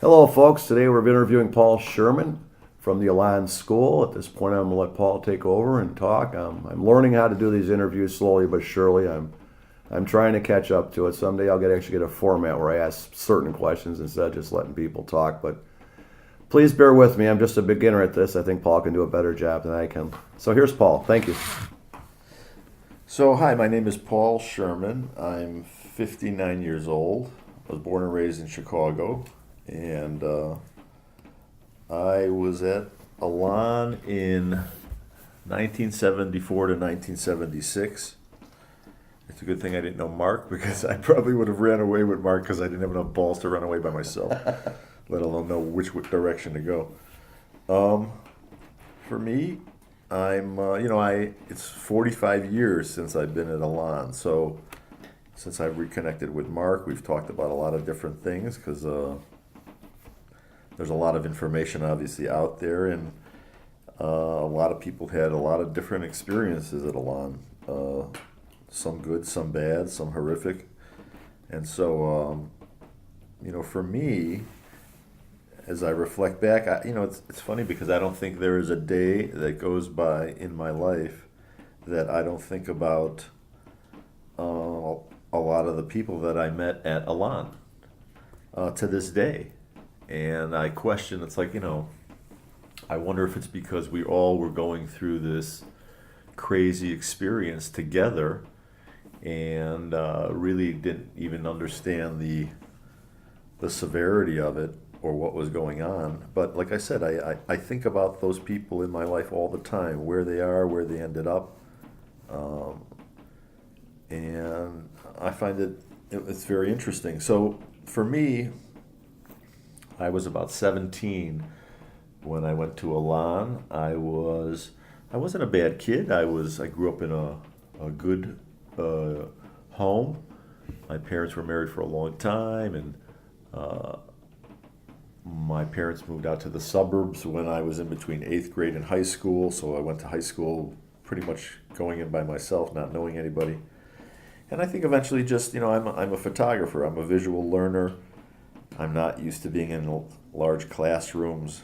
Hello, folks. Today we're interviewing Paul Sherman from the Elan School. At this point, I'm going to let Paul take over and talk. I'm learning how to do these interviews slowly but surely. I'm trying to catch up to it. Someday I'll actually get a format where I ask certain questions instead of just letting people talk. But please bear with me. I'm just a beginner at this. I think Paul can do a better job than I can. So here's Paul. Thank you. So, hi, my name is Paul Sherman. I'm 59 years old. I was born and raised in Chicago, and I was at Elan in 1974 to 1976. It's a good thing I didn't know Mark because I probably would have ran away with Mark because I didn't have enough balls to run away by myself, let alone know which direction to go. For me, it's 45 years since I've been at Elan. So since I've reconnected with Mark, we've talked about a lot of different things because there's a lot of information obviously out there, and a lot of people had a lot of different experiences at Elan. Some good, some bad, some horrific. And so, for me, as I reflect back, it's funny because I don't think there is a day that goes by in my life that I don't think about a lot of the people that I met at Elan to this day. And I question, it's like, I wonder if it's because we all were going through this crazy experience together and really didn't even understand the severity of it or what was going on. But like I said, I think about those people in my life all the time, where they are, where they ended up. And I find it's very interesting. So for me, I was about 17 when I went to Elan. I wasn't a bad kid. I grew up in a good home. My parents were married for a long time, and my parents moved out to the suburbs when I was in between eighth grade and high school. So I went to high school pretty much going in by myself, not knowing anybody. And I think eventually I'm a photographer. I'm a visual learner. I'm not used to being in large classrooms.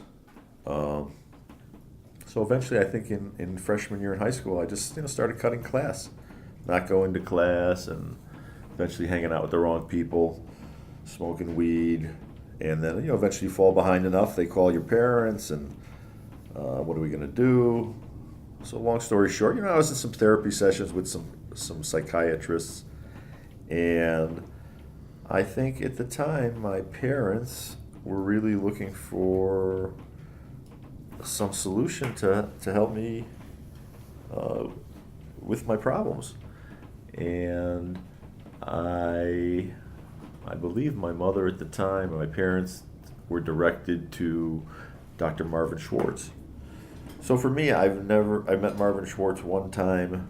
So eventually I think in freshman year in high school, I just started cutting class, not going to class, and eventually hanging out with the wrong people, smoking weed, and then eventually you fall behind enough. They call your parents, and what are we going to do? So long story short, I was in some therapy sessions with some psychiatrists, and I think at the time my parents were really looking for some solution to help me with my problems. And I believe my mother at the time and my parents were directed to Dr. Marvin Schwartz. So for me, I met Marvin Schwartz one time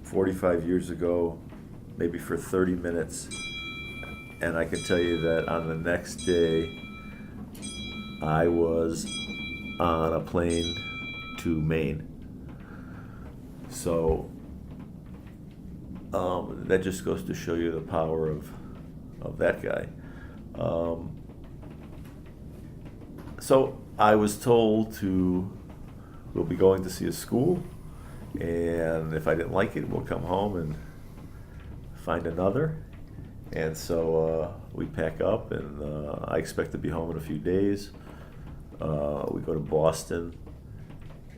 45 years ago, maybe for 30 minutes. And I can tell you that on the next day, I was on a plane to Maine. So that just goes to show you the power of that guy. So I was told we'll be going to see a school, and if I didn't like it, we'll come home and find another. And so we pack up, and I expect to be home in a few days. We go to Boston,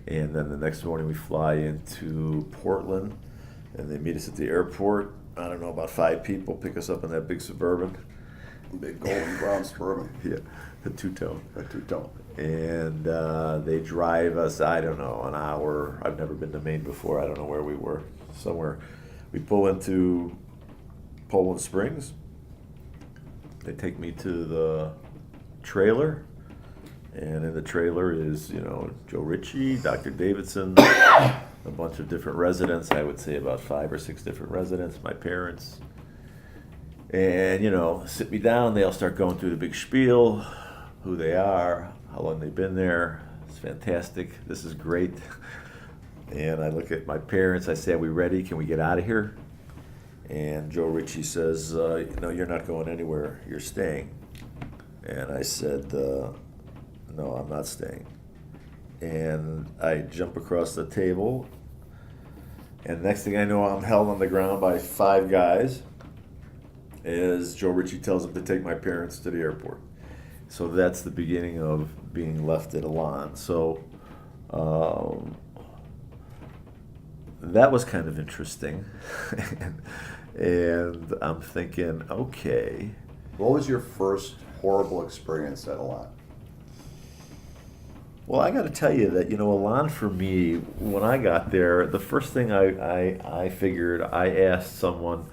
and then the next morning we fly into Portland, and they meet us at the airport. I don't know, about 5 people pick us up in that big Suburban. Big golden brown Sherman. Yeah, a two-tone. A two-tone. And they drive us, I don't know, an hour. I've never been to Maine before. I don't know where we were. Somewhere. We pull into Poland Springs. They take me to the trailer, and in the trailer is, Joe Ritchie, Dr. Davidson, a bunch of different residents. I would say about 5 or 6 different residents, my parents. And, sit me down. They all start going through the big spiel, who they are, how long they've been there. It's fantastic. This is great. And I look at my parents. I say, are we ready? Can we get out of here? And Joe Ritchie says, no, you're not going anywhere. You're staying. And I said, no, I'm not staying. And I jump across the table, and next thing I know, I'm held on the ground by 5 guys as Joe Ritchie tells them to take my parents to the airport. So that's the beginning of being left at Elan. So that was kind of interesting. and I'm thinking, okay. What was your first horrible experience at Elan? Well, I got to tell you that, Elan for me, when I got there, the first thing I figured, I asked someone,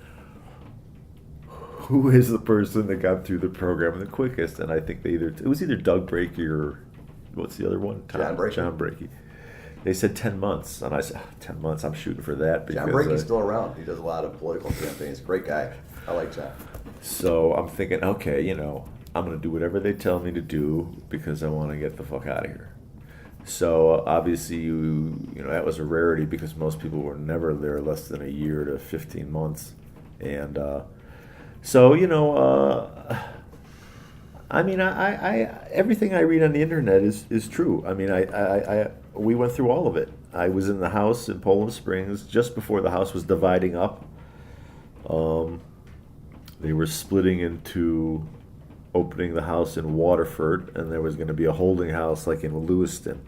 who is the person that got through the program the quickest? And I think it was either Doug Brakey or, what's the other one? John Brakey. John Brakey. They said 10 months. And I said, 10 months, I'm shooting for that. John Brakey's still around. He does a lot of political campaigns. Great guy. I like John. So I'm thinking, okay, I'm going to do whatever they tell me to do because I want to get the fuck out of here. So obviously, that was a rarity because most people were never there less than a year to 15 months. And so, I mean, I everything I read on the internet is true. I mean, we went through all of it. I was in the house in Poland Springs just before the house was dividing up. They were splitting into opening the house in Waterford, and there was going to be a holding house like in Lewiston.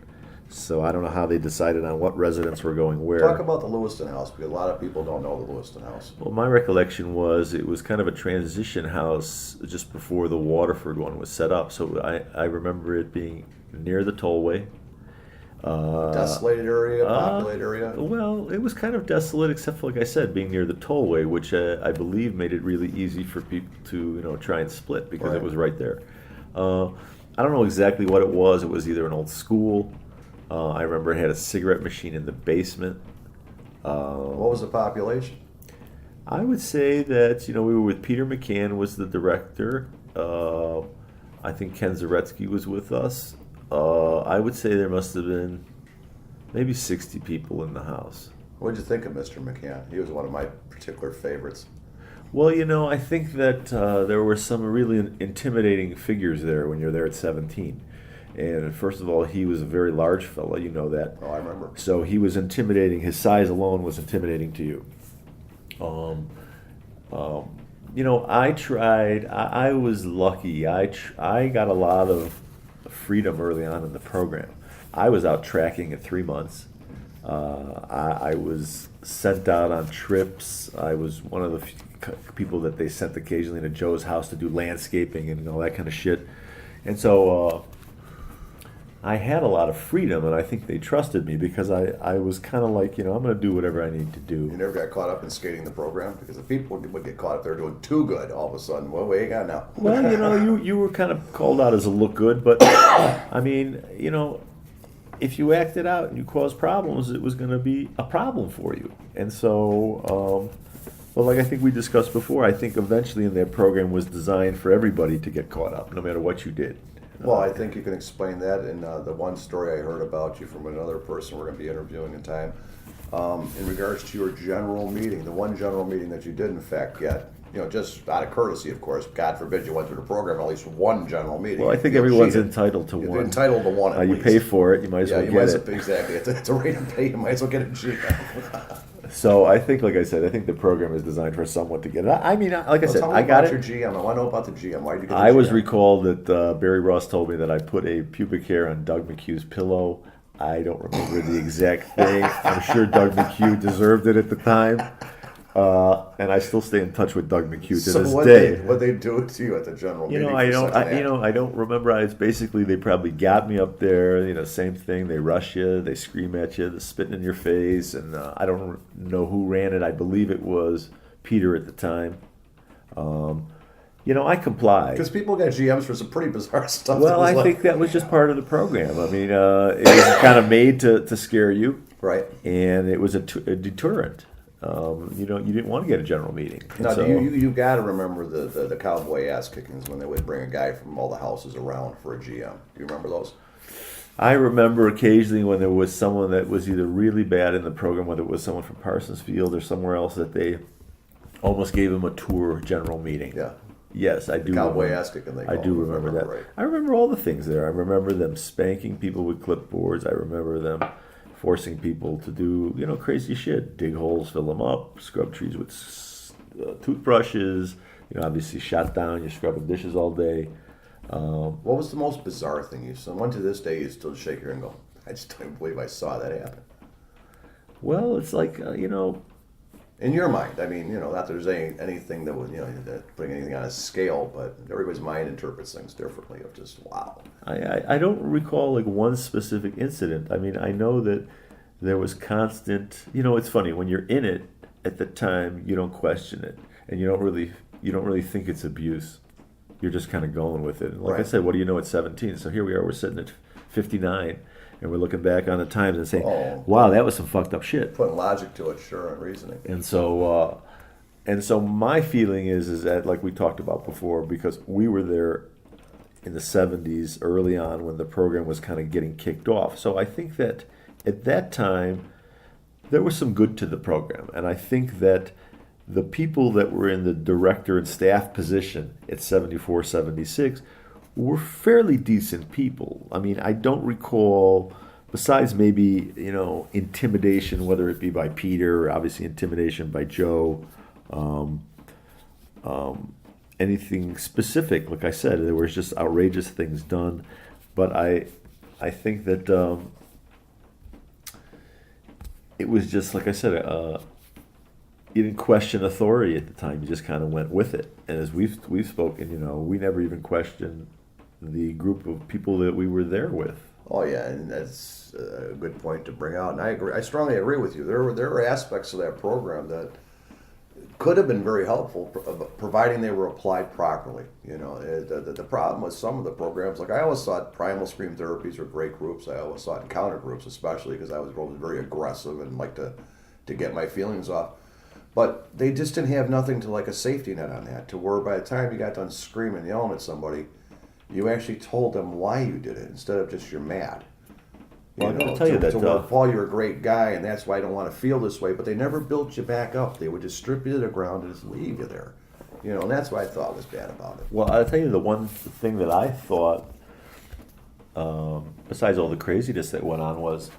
So I don't know how they decided on what residents were going where. Talk about the Lewiston house, because a lot of people don't know the Lewiston house. Well, my recollection was it was kind of a transition house just before the Waterford one was set up. So I remember it being near the tollway. Desolated area, populated area? Well, it was kind of desolate, except for, like I said, being near the tollway, which I believe made it really easy for people to try and split because it was right there. I don't know exactly what it was. It was either an old school. I remember it had a cigarette machine in the basement. What was the population? I would say that, we were with Peter McCann was the director. I think Ken Zaretsky was with us. I would say there must have been maybe 60 people in the house. What did you think of Mr. McCann? He was one of my particular favorites. Well, I think that there were some really intimidating figures there when you're there at 17. And first of all, he was a very large fellow, you know that. Oh, I remember. So he was intimidating. His size alone was intimidating to you. I tried. I was lucky. I got a lot of freedom early on in the program. I was out tracking at 3 months. I was sent out on trips. I was one of the people that they sent occasionally to Joe's house to do landscaping and all that kind of shit. And so I had a lot of freedom, and I think they trusted me because I was kind of like, I'm going to do whatever I need to do. You never got caught up in skating the program? Because the people would get caught if they're doing too good all of a sudden. Well, what you got now? Well, you were kind of called out as a look good, but I mean, if you acted out and you caused problems, it was going to be a problem for you. And so, like I think we discussed before, I think eventually in their program was designed for everybody to get caught up, no matter what you did. Well, I think you can explain that in the one story I heard about you from another person we're going to be interviewing in time. In regards to your general meeting, the one general meeting that you did in fact get, just out of courtesy, of course, God forbid you went through the program, at least one general meeting. Well, I think everyone's entitled to one. You're entitled to one at you least. pay for it, you might as well get it. Exactly. It's a rate of pay, you might as well get it GM. So I think, like I said, I think the program is designed for someone to get it. I mean, like I said, tell me I got about it. your GM. I want to know about the GM. Why did you get the GM? I was recalled that Barry Ross told me that I put a pubic hair on Doug McHugh's pillow. I don't remember the exact thing. I'm sure Doug McHugh deserved it at the time. And I still stay in touch with Doug McHugh to this day. What they do to you at the general meeting? I don't remember. It's basically they probably got me up there. Same thing. They rush you, they scream at you, they're spitting in your face, and I don't know who ran it. I believe it was Peter at the time. I complied. Because people got GMs for some pretty bizarre stuff. Well, I think that was just part of the program. I mean, it was kind of made to scare you, right? And it was a deterrent. You didn't want to get a general meeting. Now, you got to remember the cowboy ass kickings when they would bring a guy from all the houses around for a GM. Do you remember those? I remember occasionally when there was someone that was either really bad in the program, whether it was someone from Parsonsfield or somewhere else, that they almost gave him a tour general meeting. Yeah. Yes, I do. Cowboy remember- Aztec, and they I call do them, remember that. right. I remember all the things there. I remember them spanking people with clipboards. I remember them forcing people to do, crazy shit. Dig holes, fill them up, scrub trees with toothbrushes. Obviously shot down. You're scrubbing dishes all day. What was the most bizarre thing you saw? One to this day, you still shake your head and go, I just don't believe I saw that happen. Well, it's like, In your mind, I mean, not that there's anything that would, that putting anything on a scale, but everybody's mind interprets things differently. Of just wow. I don't recall like one specific incident. I mean, I know that there was constant. It's funny when you're in it at the time, you don't question it, and you don't really think it's abuse. You're just kind of going with it. And like I Right. said, what do you know at 17? So here we are, we're sitting at 59, and we're looking back on the times and saying, Oh. "Wow, that was some fucked up shit." Putting logic to it, sure, and reasoning. And so my feeling is that, like we talked about before, because we were there in the 70s early on when the program was kind of getting kicked off. So I think that at that time there was some good to the program, and I think that the people that were in the director and staff position at 74, 76 were fairly decent people. I mean, I don't recall, besides maybe, intimidation, whether it be by Peter, or obviously intimidation by Joe, anything specific. Like I said, there was just outrageous things done. But I think that it was just, like I said, you didn't question authority at the time. You just kind of went with it. And as we've spoken, we never even questioned the group of people that we were there with. Oh yeah, and that's a good point to bring out. And I agree. I strongly agree with you. There were aspects of that program that could have been very helpful, providing they were applied properly. The problem with some of the programs, like I always thought primal scream therapies were great groups. I always thought encounter groups, especially because I was always very aggressive and like to get my feelings off. But they just didn't have nothing to like a safety net on that, to where by the time you got done screaming and yelling at somebody, you actually told them why you did it instead of just you're mad. Well, I'm going to tell you that, Paul, you're a great guy, and that's why I don't want to feel this way. But they never built you back up. They would just strip you to the ground and just leave you there. And that's what I thought was bad about it. Well, I'll tell you the one thing that I thought, besides all the craziness that went on, was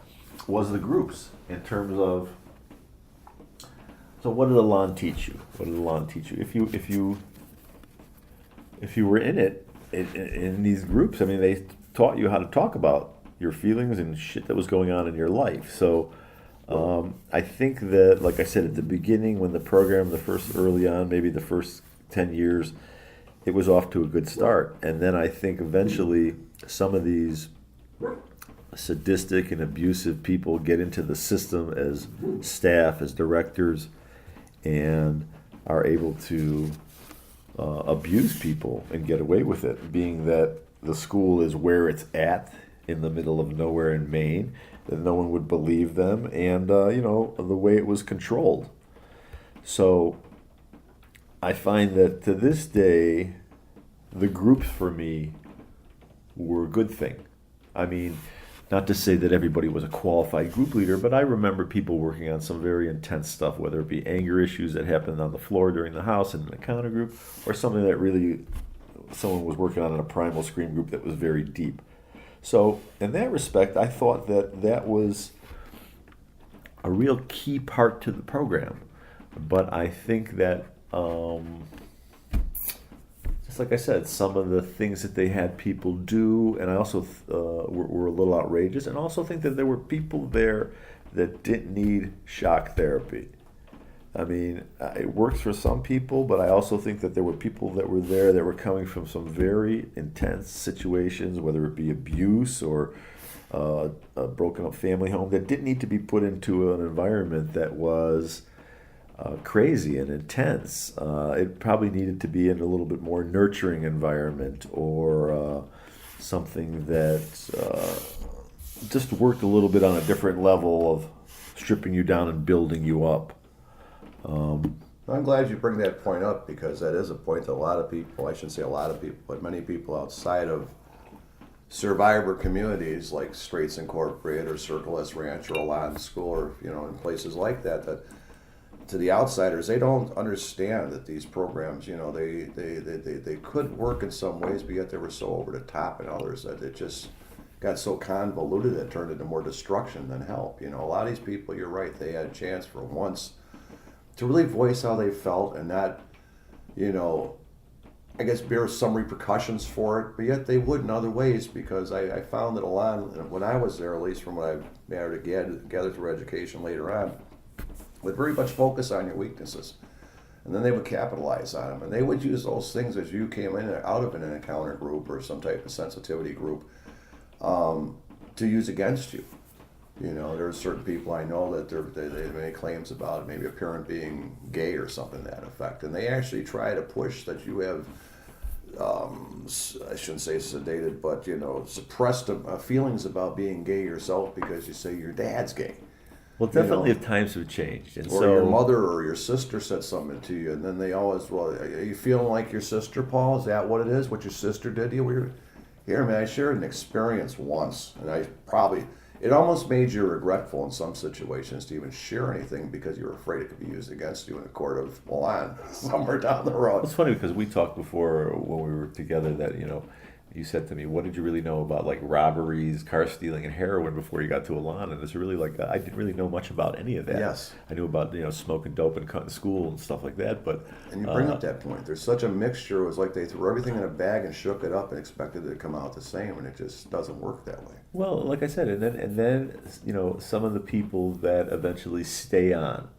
the groups in terms of. So what did Elan teach you? What did Elan teach you? If you were in it in these groups, I mean, they taught you how to talk about your feelings and shit that was going on in your life. So I think that, like I said at the beginning, when the program, early on, maybe the first 10 years, it was off to a good start. And then I think eventually some of these sadistic and abusive people get into the system as staff, as directors, and are able to abuse people and get away with it, being that the school is where it's at, in the middle of nowhere in Maine, that no one would believe them, and the way it was controlled. So I find that to this day, the groups for me were a good thing. I mean, not to say that everybody was a qualified group leader, but I remember people working on some very intense stuff, whether it be anger issues that happened on the floor during the house in an encounter group, or something that really someone was working on in a primal scream group that was very deep. So in that respect, I thought that was a real key part to the program. But I think that, just like I said, some of the things that they had people do, and I also were a little outrageous, and also think that there were people there that didn't need shock therapy. I mean, it works for some people, but I also think that there were people that were there that were coming from some very intense situations, whether it be abuse or a broken up family home, that didn't need to be put into an environment that was crazy and intense. It probably needed to be in a little bit more nurturing environment, or something that just worked a little bit on a different level of stripping you down and building you up. I'm glad you bring that point up, because that is a point that a lot of people, I shouldn't say a lot of people, but many people outside of survivor communities like Straits Incorporated or Circle S Ranch or Elan School, or in places like that to the outsiders, they don't understand that these programs, they could work in some ways, but yet they were so over the top in others that it just got so convoluted that it turned into more destruction than help. A lot of these people, you're right, they had a chance for once to really voice how they felt and not, I guess bear some repercussions for it, but yet they would in other ways, because I found that Elan, when I was there, at least from what I managed to gather through education later on, would very much focus on your weaknesses. And then they would capitalize on them. And they would use those things as you came in and out of an encounter group or some type of sensitivity group to use against you. There's certain people I know that they made claims about maybe a parent being gay or something to that effect. And they actually try to push that you have, I shouldn't say sedated, but, suppressed feelings about being gay yourself because you say your dad's gay. Well, definitely if times have changed. And or so your mother or your sister said something to you, and then they always, well, are you feeling like your sister, Paul? Is that what it is? What your sister did to you? Here, man, I shared an experience once, and it almost made you regretful in some situations to even share anything because you were afraid it could be used against you in a court of law somewhere down the road. It's funny because we talked before when we were together that, you said to me, what did you really know about like robberies, car stealing, and heroin before you got to Elan? And it's really like, I didn't really know much about any of that. Yes. I knew about, smoking dope and cutting school and stuff like that. But and you bring up that point. There's such a mixture. It was like they threw everything in a bag and shook it up and expected it to come out the same, and it just doesn't work that way. Well, like I said, and then some of the people that eventually stay on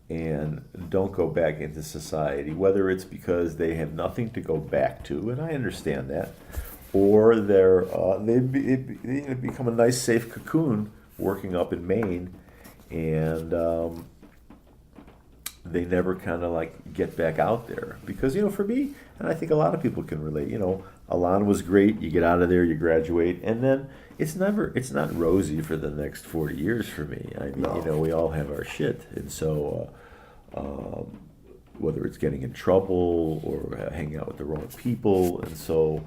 and don't go back into society, whether it's because they have nothing to go back to, and I understand that, or they become a nice safe cocoon working up in Maine, and they never kind of like get back out there. Because for me, and I think a lot of people can relate, Elan was great, you get out of there, you graduate, and then it's not rosy for the next 40 years for me. I mean, No. we all have our shit, and so whether it's getting in trouble or hanging out with the wrong people, and so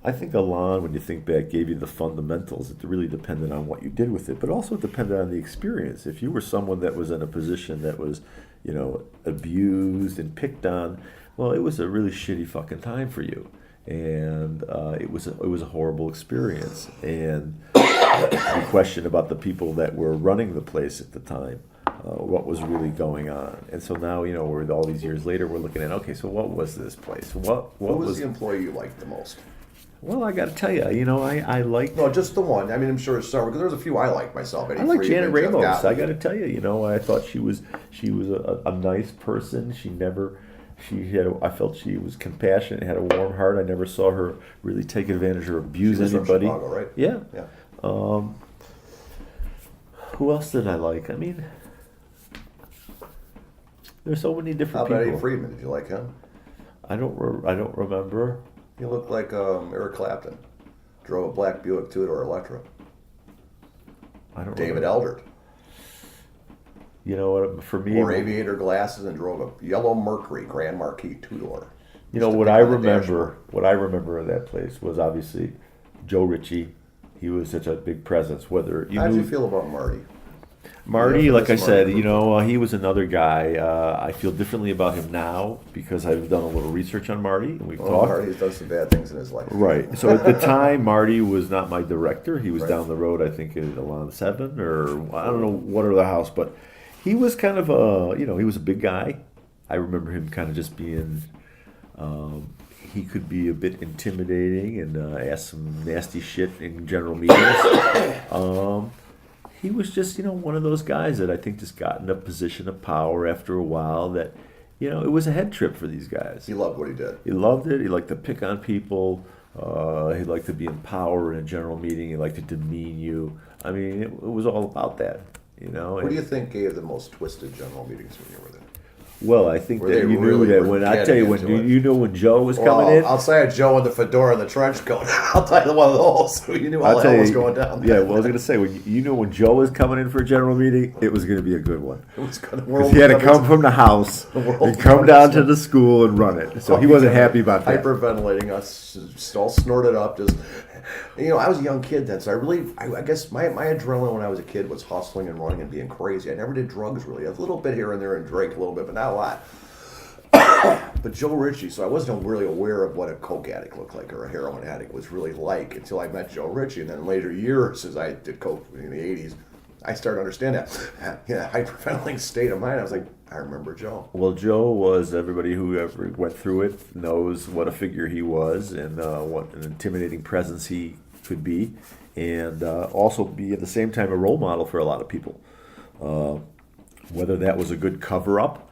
I think Elan, when you think back, gave you the fundamentals. It really depended on what you did with it, but also it depended on the experience. If you were someone that was in a position that was, abused and picked on, well, it was a really shitty fucking time for you. And it was a horrible experience. And the question about the people that were running the place at the time, what was really going on. And so now, we're all these years later, we're looking at, okay, so what was this place? What was the employee you liked the most? Well, I got to tell you, I like. No, just the one. I mean, I'm sure it's several, because there's a few I like myself. I like Janet Ramos. I got to tell you, I thought she was a nice person. I felt she was compassionate, had a warm heart. I never saw her really take advantage or abuse anybody. From Chicago, right? Yeah. Yeah. Who else did I like? I mean, there's so many different How people. about Eddie Friedman? Did you like him? I don't remember. He looked like Eric Clapton. Drove a black Buick two-door Electra. I don't. David remember. Eldred. You know what? For me, Wore aviator glasses and drove a yellow Mercury Grand Marquis two-door. What I remember of that place was obviously Joe Ritchie. He was such a big presence. How did you feel about Marty? Marty, like I said, he was another guy. I feel differently about him now because I've done a little research on Marty, and we've talked. Marty's done some bad things in his life. Right. So at the time, Marty was not my director. He was down the road, I think, at Elan 7, or I don't know what other house, but he was kind of he was a big guy. I remember him kind of just being, he could be a bit intimidating and ask some nasty shit in general meetings. He was just, one of those guys that I think just got in a position of power after a while that, it was a head trip for these guys. He loved what he did. He loved it. He liked to pick on people. He liked to be in power in a general meeting. He liked to demean you. I mean, it was all about that, What do you think gave the most twisted general meetings when you were there? Well, I think Were that they you knew really that were when I tell you when getting into you know when Joe was coming Well, in. outside of Joe and the fedora and the trench coat, I'll tell you one of those. You knew all the hell was going down. Yeah, well, I was going to say when you know when Joe was coming in for a general meeting, it was going to be a good one. It was gonna, Because he had to come from the house world and come down to the school and run it. So he wasn't happy about that. Hyperventilating us, all snorted up. Just I was a young kid then, so I guess my adrenaline when I was a kid was hustling and running and being crazy. I never did drugs really. A little bit here and there and drank a little bit, but not a lot. But Joe Ritchie, so I wasn't really aware of what a coke addict looked like or a heroin addict was really like until I met Joe Ritchie. And then later years, as I did coke in the 80s, I started to understand that. Hyperventilating state of mind. I was like, I remember Joe. Well, Joe was, everybody who ever went through it knows what a figure he was and what an intimidating presence he could be, and also be at the same time a role model for a lot of people. Whether that was a good cover-up,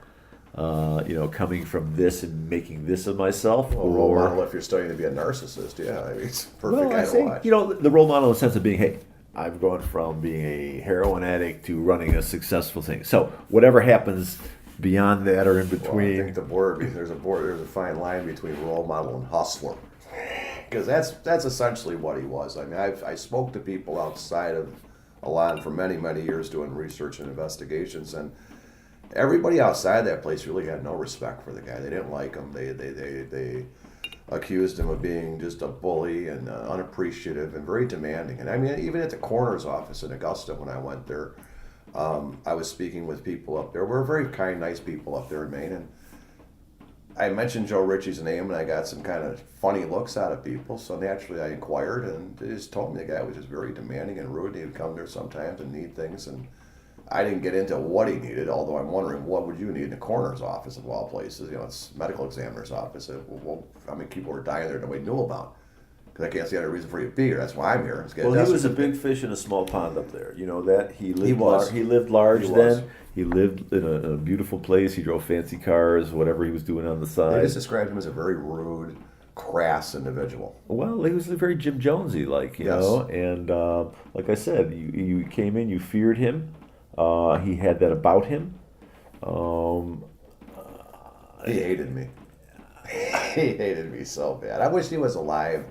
coming from this and making this of myself, Well, role model if you're studying to be a narcissist, yeah, I mean, it's a perfect guy to watch. The role model in the sense of being, hey, I'm going from being a heroin addict to running a successful thing. So whatever happens beyond that or in between. Well, I think there's a fine line between role model and hustler, because that's essentially what he was. I mean, I spoke to people outside of Elan for many years doing research and investigations, and everybody outside that place really had no respect for the guy. They didn't like him. They accused him of being just a bully and unappreciative and very demanding. And I mean, even at the coroner's office in Augusta when I went there, I was speaking with people up there. We're very kind, nice people up there in Maine. And I mentioned Joe Ritchie's name, and I got some kind of funny looks out of people. So naturally, I inquired, and they just told me the guy was just very demanding and rude. He would come there sometimes and need things, and I didn't get into what he needed, although I'm wondering what would you need in the coroner's office of all places. It's medical examiner's office. Well, how many people were dying there nobody knew about? Because I can't see any reason for you to be here. That's why I'm here. Well, he was a big fish in a small pond up there. You know that he lived. He was. He lived large He then. was. He lived in a beautiful place. He drove fancy cars, whatever he was doing on the They side. just described him as a very rude, crass individual. Well, he was very Jim Jonesy, like you Yes. know. And like I said, you came in, you feared him. He had that about him. He hated me. He hated me so bad. I wish he was alive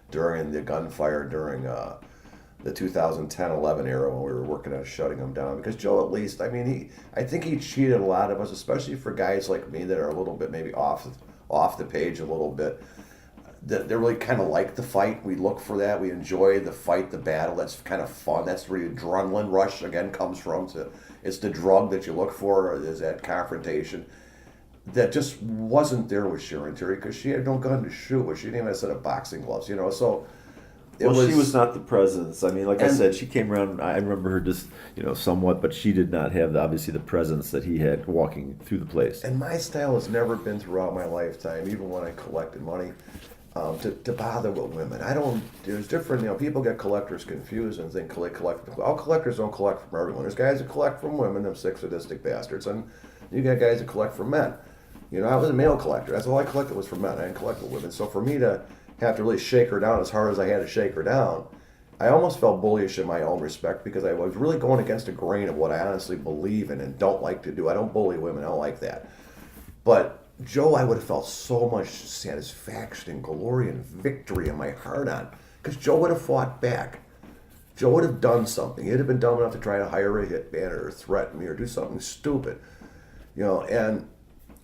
during the gunfire during the 2010-11 era when we were working on shutting him down. Because Joe, at least, I mean, I think he cheated a lot of us, especially for guys like me that are a little bit maybe off the page a little bit. That they really kind of like the fight. We look for that. We enjoy the fight, the battle. That's kind of fun. That's where the adrenaline rush again comes from. It's the drug that you look for. Is that confrontation that just wasn't there with Sharon Terry because she had no gun to shoot with. She didn't even have a set of boxing gloves. So she was not the presence. I mean, like I said, she came around. I remember her just, somewhat, but she did not have obviously the presence that he had walking through the place. And my style has never been throughout my lifetime, even when I collected money, to bother with women. There's different, people get collectors confused and think all collectors don't collect from everyone. There's guys that collect from women, them sick sadistic bastards, and you got guys that collect from men. I was a male collector. That's all I collected was for men. I didn't collect with women. So for me to have to really shake her down as hard as I had to shake her down, I almost felt bullyish in my own respect because I was really going against the grain of what I honestly believe in and don't like to do. I don't bully women. I don't like that. But Joe, I would have felt so much satisfaction and glory and victory in my heart on, because Joe would have fought back. Joe would have done something. He'd have been dumb enough to try to hire a hitman or threaten me or do something stupid. And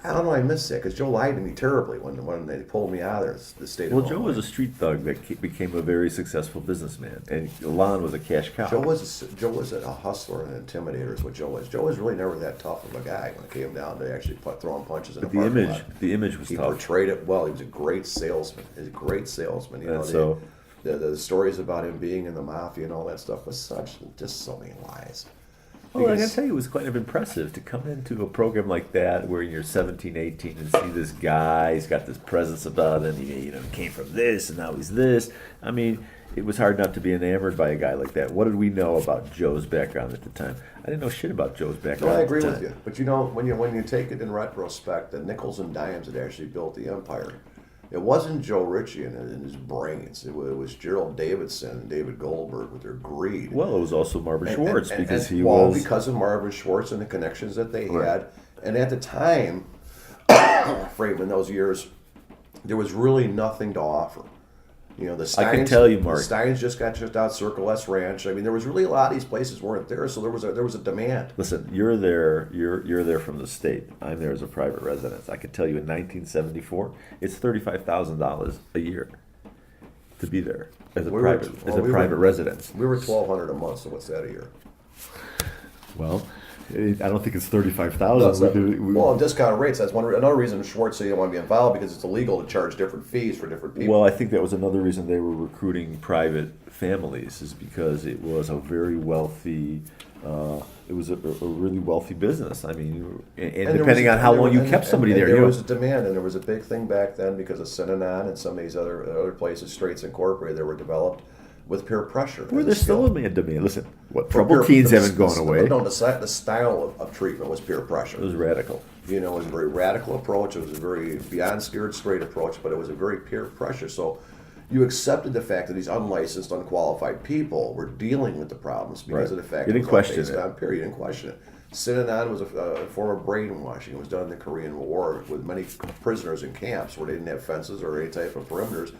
I don't know, I miss that because Joe lied to me terribly when they pulled me out of the state of Well, Joe Illinois. was a street thug that became a very successful businessman, and Elan was a cash cow. Joe was a hustler and an intimidator is what Joe was. Joe was really never that tough of a guy when it came down to actually throwing punches in a parking lot. The image was He tough. portrayed it well. He was a great salesman. The stories about him being in the mafia and all that stuff was just so many lies. Well, I gotta tell you, it was kind of impressive to come into a program like that where you're 17, 18 and see this guy. He's got this presence about him. He came from this and now he's this. I mean, it was hard not to be enamored by a guy like that. What did we know about Joe's background at the time? I didn't know shit about Joe's background. No, I at the agree time. with you. But when you take it in retrospect, the nickels and dimes that actually built the empire. It wasn't Joe Ritchie and his brains. It was Gerald Davidson and David Goldberg with their greed. Well, it was also Marvin Schwartz because because of Marvin Schwartz and the connections that they had, And at the time, Fred, in those years, there was really nothing to offer. You know, the Steins, I can tell you, Mark. The Steins just got shipped out. Circle S Ranch. I mean, there was really a lot of these places weren't there, so there was a demand. Listen, you're there. You're there from the state. I'm there as a private residence. I can tell you, in 1974, it's $35,000 a year to be there as a private residence. We were $1,200 a month. So what's that a year? Well, I don't think it's 35,000. Well, discount rates. That's another reason Schwartz said he didn't want to be involved, because it's illegal to charge different fees for different people. Well, I think that was another reason they were recruiting private families, is because it was a very wealthy. It was a really wealthy business. I mean, and depending on how long you kept somebody there, there was a demand, and there was a big thing back then because of Synanon and some of these other places, Straits Incorporated, that were developed with peer pressure. Well, there's still a demand. Listen, troubled teens haven't gone away. No, the style of treatment was peer pressure. It was radical. You know, it was a very radical approach. It was a very beyond scared straight approach, but it was a very peer pressure. So you accepted the fact that these unlicensed, unqualified people were dealing with the problems because of the fact you didn't question it. On peer. You didn't question it. Synanon was a form of brainwashing. It was done in the Korean War with many prisoners in camps where they didn't have fences or any type of perimeters,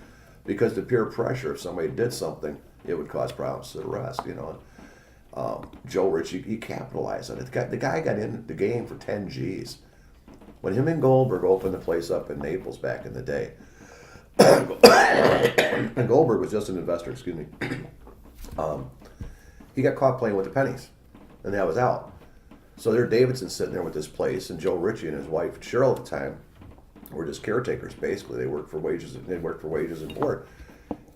because the peer pressure, if somebody did something, it would cause problems to the rest, you know. Joe Ritchie, he capitalized on it. The guy got in the game for 10 G's. When him and Goldberg opened the place up in Naples back in the day, and Goldberg was just an investor, excuse me, he got caught playing with the pennies, and that was out. So there Davidson sitting there with this place, and Joe Ritchie and his wife Cheryl at the time were just caretakers, basically. They worked for wages and board.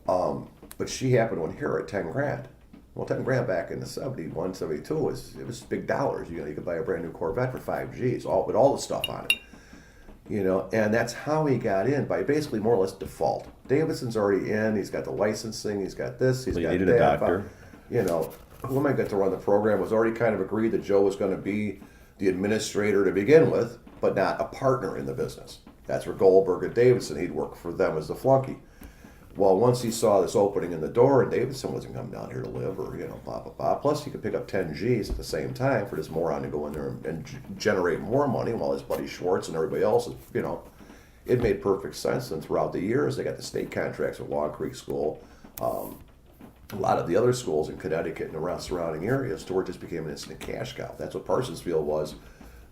But she happened to hear at 10 grand. Well, 10 grand back in the 71, 72 was big dollars. You know, you could buy a brand new Corvette for 5 G's, with all the stuff on it. You know, and that's how he got in, by basically more or less default. Davidson's already in. He's got the licensing. He's got this. He's got that. He needed a doctor. You know, who am I going to run the program? It was already kind of agreed that Joe was going to be the administrator to begin with, but not a partner in the business. That's where Goldberg and Davidson, he'd work for them as the flunky. Well, once he saw this opening in the door, and Davidson wasn't coming down here to live, or, you know, blah, blah, blah. Plus, he could pick up 10 G's at the same time for this moron to go in there and generate more money, while his buddy Schwartz and everybody else, you know, it made perfect sense. And throughout the years, they got the state contracts with Long Creek School, a lot of the other schools in Connecticut and around surrounding areas, to where it just became an instant cash cow. That's what Parsonsfield was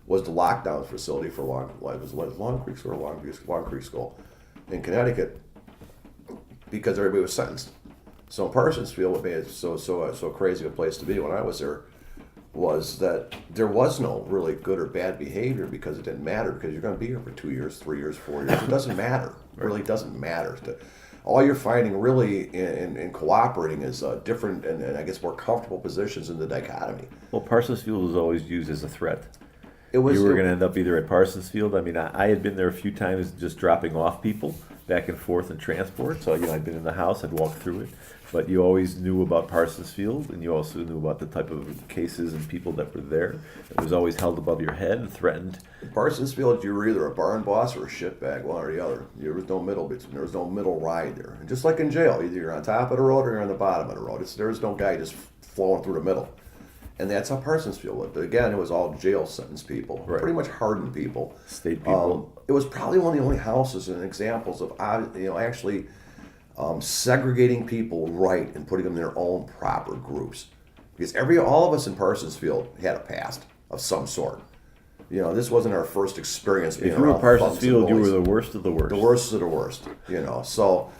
the lockdown facility for Long Creek School or Long Creek School in Connecticut, because everybody was sentenced. So in Parsonsfield, what made it so crazy a place to be when I was there was that there was no really good or bad behavior, because it didn't matter, because you're going to be here for 2 years, 3 years, 4 years. It doesn't matter. It really doesn't matter. All you're finding really in cooperating is different and I guess more comfortable positions in the dichotomy. Well, Parsonsfield was always used as a threat. You were going to end up either at Parsonsfield. I mean, I had been there a few times just dropping off people back and forth in transport. So, you know, I'd been in the house, I'd walk through it. But you always knew about Parsonsfield, and you also knew about the type of cases and people that were there. It was always held above your head and threatened. In Parsonsfield, you were either a barn boss or a shitbag, one or the other. There was no middle between. There was no middle ride there. And just like in jail, either you're on top of the road or you're on the bottom of the road. There was no guy just flowing through the middle. And that's how Parsonsfield was. But again, it was all jail sentence people, right. Pretty much hardened people. State people. It was probably one of the only houses and examples of actually segregating people right and putting them in their own proper groups. Because all of us in Parsonsfield had a past of some sort. You know, this wasn't our first experience being around. If you were Parsonsfield, you were the worst of the worst. The worst of the worst. You know, so,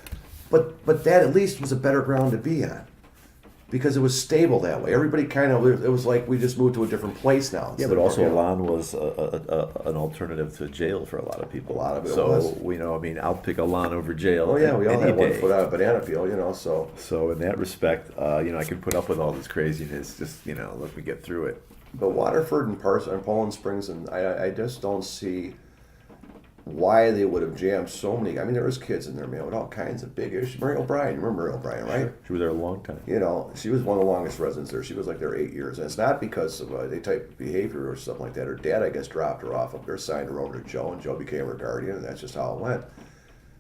but that at least was a better ground to be on, because it was stable that way. Everybody kind of lived. It was like we just moved to a different place now. Yeah, but also Elan was an alternative to jail for a lot of people. A lot of it was. So, you know, I mean, I'll pick Elan over jail. Oh yeah, we all had 1 day. foot on a banana peel, you know. So in that respect, you know, I can put up with all this craziness. Just, you know, let me get through it. But Waterford and Poland Springs, and I just don't see why they would have jammed so many. I mean, there was kids in there, man, with all kinds of big issues. Mary O'Brien, you remember Mary O'Brien, right? She was there a long time. You know, she was one of the longest residents there. She was like there 8 years. And it's not because of any type of behavior or something like that. Her dad, I guess, dropped her off up there, signed her over to Joe, and Joe became her guardian, and that's just how it went.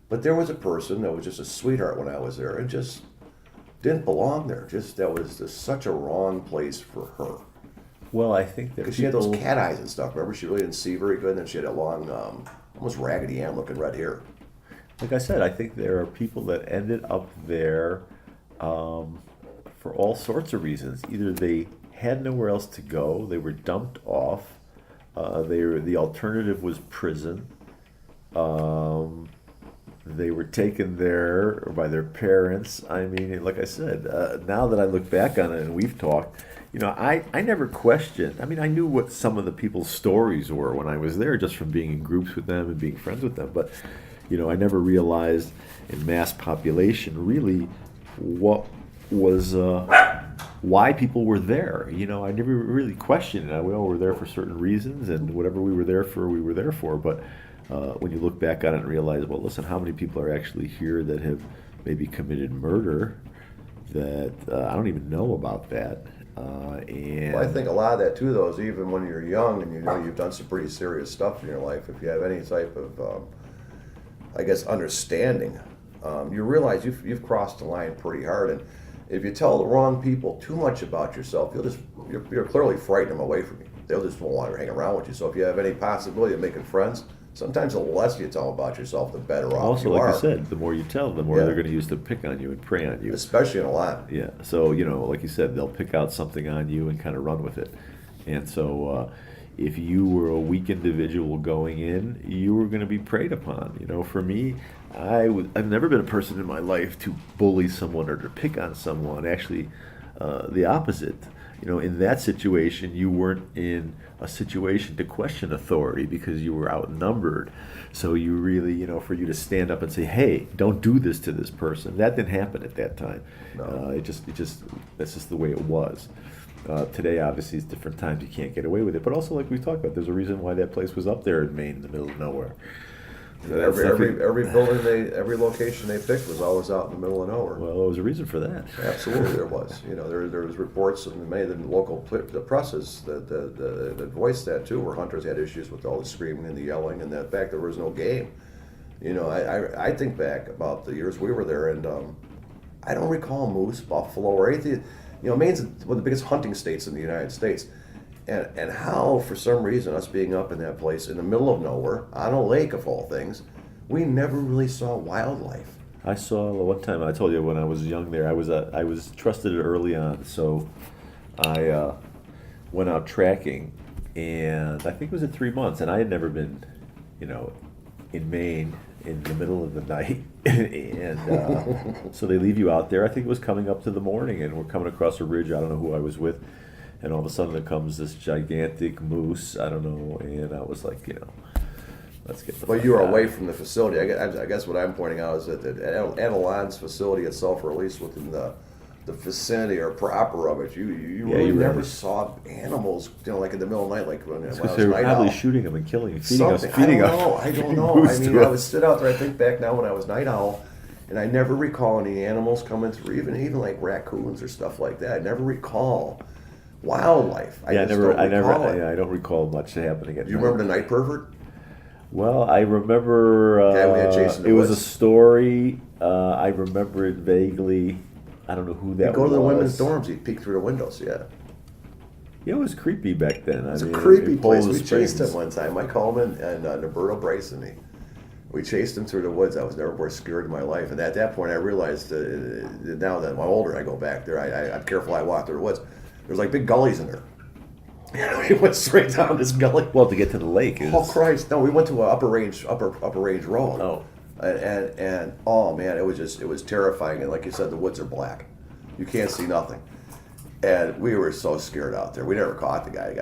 But there was a person that was just a sweetheart when I was there and just didn't belong there. That was just such a wrong place for her. Well, I think that Because she had those people- cat eyes and stuff. Remember, she really didn't see very good, and then she had a long, almost Raggedy Ann looking red hair. Like I said, I think there are people that ended up there for all sorts of reasons. Either they had nowhere else to go, they were dumped off, the alternative was prison. They were taken there by their parents. I mean, like I said, now that I look back on it and we've talked, I never questioned. I mean, I knew what some of the people's stories were when I was there, just from being in groups with them and being friends with them. But, I never realized in mass population really what was, why people were there. I never really questioned it. We all were there for certain reasons, and whatever we were there for, we were there for. But when you look back on it and realize, well, listen, how many people are actually here that have maybe committed murder that I don't even know about that. And Well, I think a lot of that too, though, is even when you're young and you've done some pretty serious stuff in your life. If you have any type of, I guess, understanding, you realize you've crossed the line pretty hard. And if you tell the wrong people too much about yourself, you're clearly frightening them away from you. They'll just won't want to hang around with you. So if you have any possibility of making friends, sometimes the less you tell about yourself, the better off also, you like are. I said, the more you tell, the more Yeah. they're going to use to pick on you and prey on you. Especially in a lot. Yeah. So, like you said, they'll pick out something on you and kind of run with it. And so, if you were a weak individual going in, you were going to be preyed upon. For me, I've never been a person in my life to bully someone or to pick on someone. Actually, the opposite. In that situation, you weren't in a situation to question authority because you were outnumbered. So you really, for you to stand up and say, "Hey, don't do this to this person," that didn't happen at that time. No. That's just the way it was. Today, obviously, it's different times. You can't get away with it. But also, like we talked about, there's a reason why that place was up there in Maine, in the middle of nowhere. Every building, every location they picked was always out in the middle of nowhere. Well, there was a reason for that. Absolutely, there was. There was reports in many of the local the presses that voiced that too, where hunters had issues with all the screaming and the yelling, and the fact there was no game. I think back about the years we were there, and I don't recall moose, buffalo, or anything. Maine's one of the biggest hunting states in the United States. And how, for some reason, us being up in that place in the middle of nowhere, on a lake of all things, we never really saw wildlife. I saw one time. I told you when I was young there. I was trusted early on, so I went out tracking, and I think it was at 3 months, and I had never been, in Maine in the middle of the night, and so they leave you out there. I think it was coming up to the morning, and we're coming across a ridge. I don't know who I was with. And all of a sudden there comes this gigantic moose, I don't know, and I was like, let's get the But fuck you were out. away from the facility. I guess what I'm pointing out is that Elan's facility itself, or at least within the vicinity or proper of it, you really you never right. saw animals, like in the middle of the night, like when I was Because they were night probably owl. shooting them and killing and feeding us. Something. I don't know. I moose mean, to I would us. sit out there. I think back now when I was night owl, and I never recall any animals coming through, even like raccoons or stuff like that. I never recall wildlife. I don't recall it. I don't recall much happening at Do you night. remember the night pervert? Well, I remember Guy we had chasing the it was a woods. story. I remember it vaguely. I don't know who that He'd go was. to the women's dorms. He'd peek through the windows. Yeah, Yeah, it was creepy back then. it was a creepy place. We chased him one time. Mike Coleman and Roberto Brace and me. We chased him through the woods. I was never more scared in my life. And at that point, I realized now that I'm older, I go back there. I'm careful. I walk through the woods. There's like big gullies in there. We went straight down this gully. Well, to get to the lake is. Oh Christ! No, we went to an upper range road. Oh. And oh man, it was terrifying. And like you said, the woods are black. You can't see nothing. And we were so scared out there. We never caught the guy.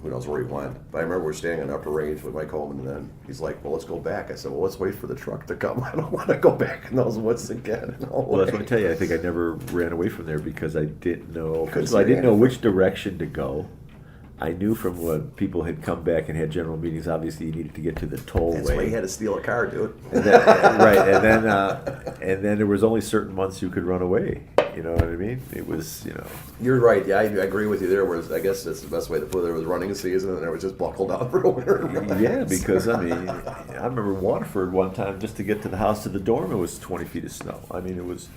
Who knows where he went? But I remember we're standing on upper range with Mike Coleman, and then he's like, "Well, let's go back." I said, "Well, let's wait for the truck to come. I don't want to go back in those woods again." No Well, that's way. what I tell you. I think I never ran away from there because I didn't know. Couldn't So I see didn't know anything. which direction to go. I knew from when people had come back and had general meetings. Obviously, you needed to get to the tollway. That's why he had to steal a car, dude. And then, right, and then there was only certain months you could run away. You know what I mean? It was, You're right. Yeah, I agree with you there. Whereas I guess that's the best way to put it. There was running season, and there was just buckle down for the winter. and relax. Yeah, because I remember Waterford one time just to get to the house to the dorm, it was 20 feet of snow. I mean, it was.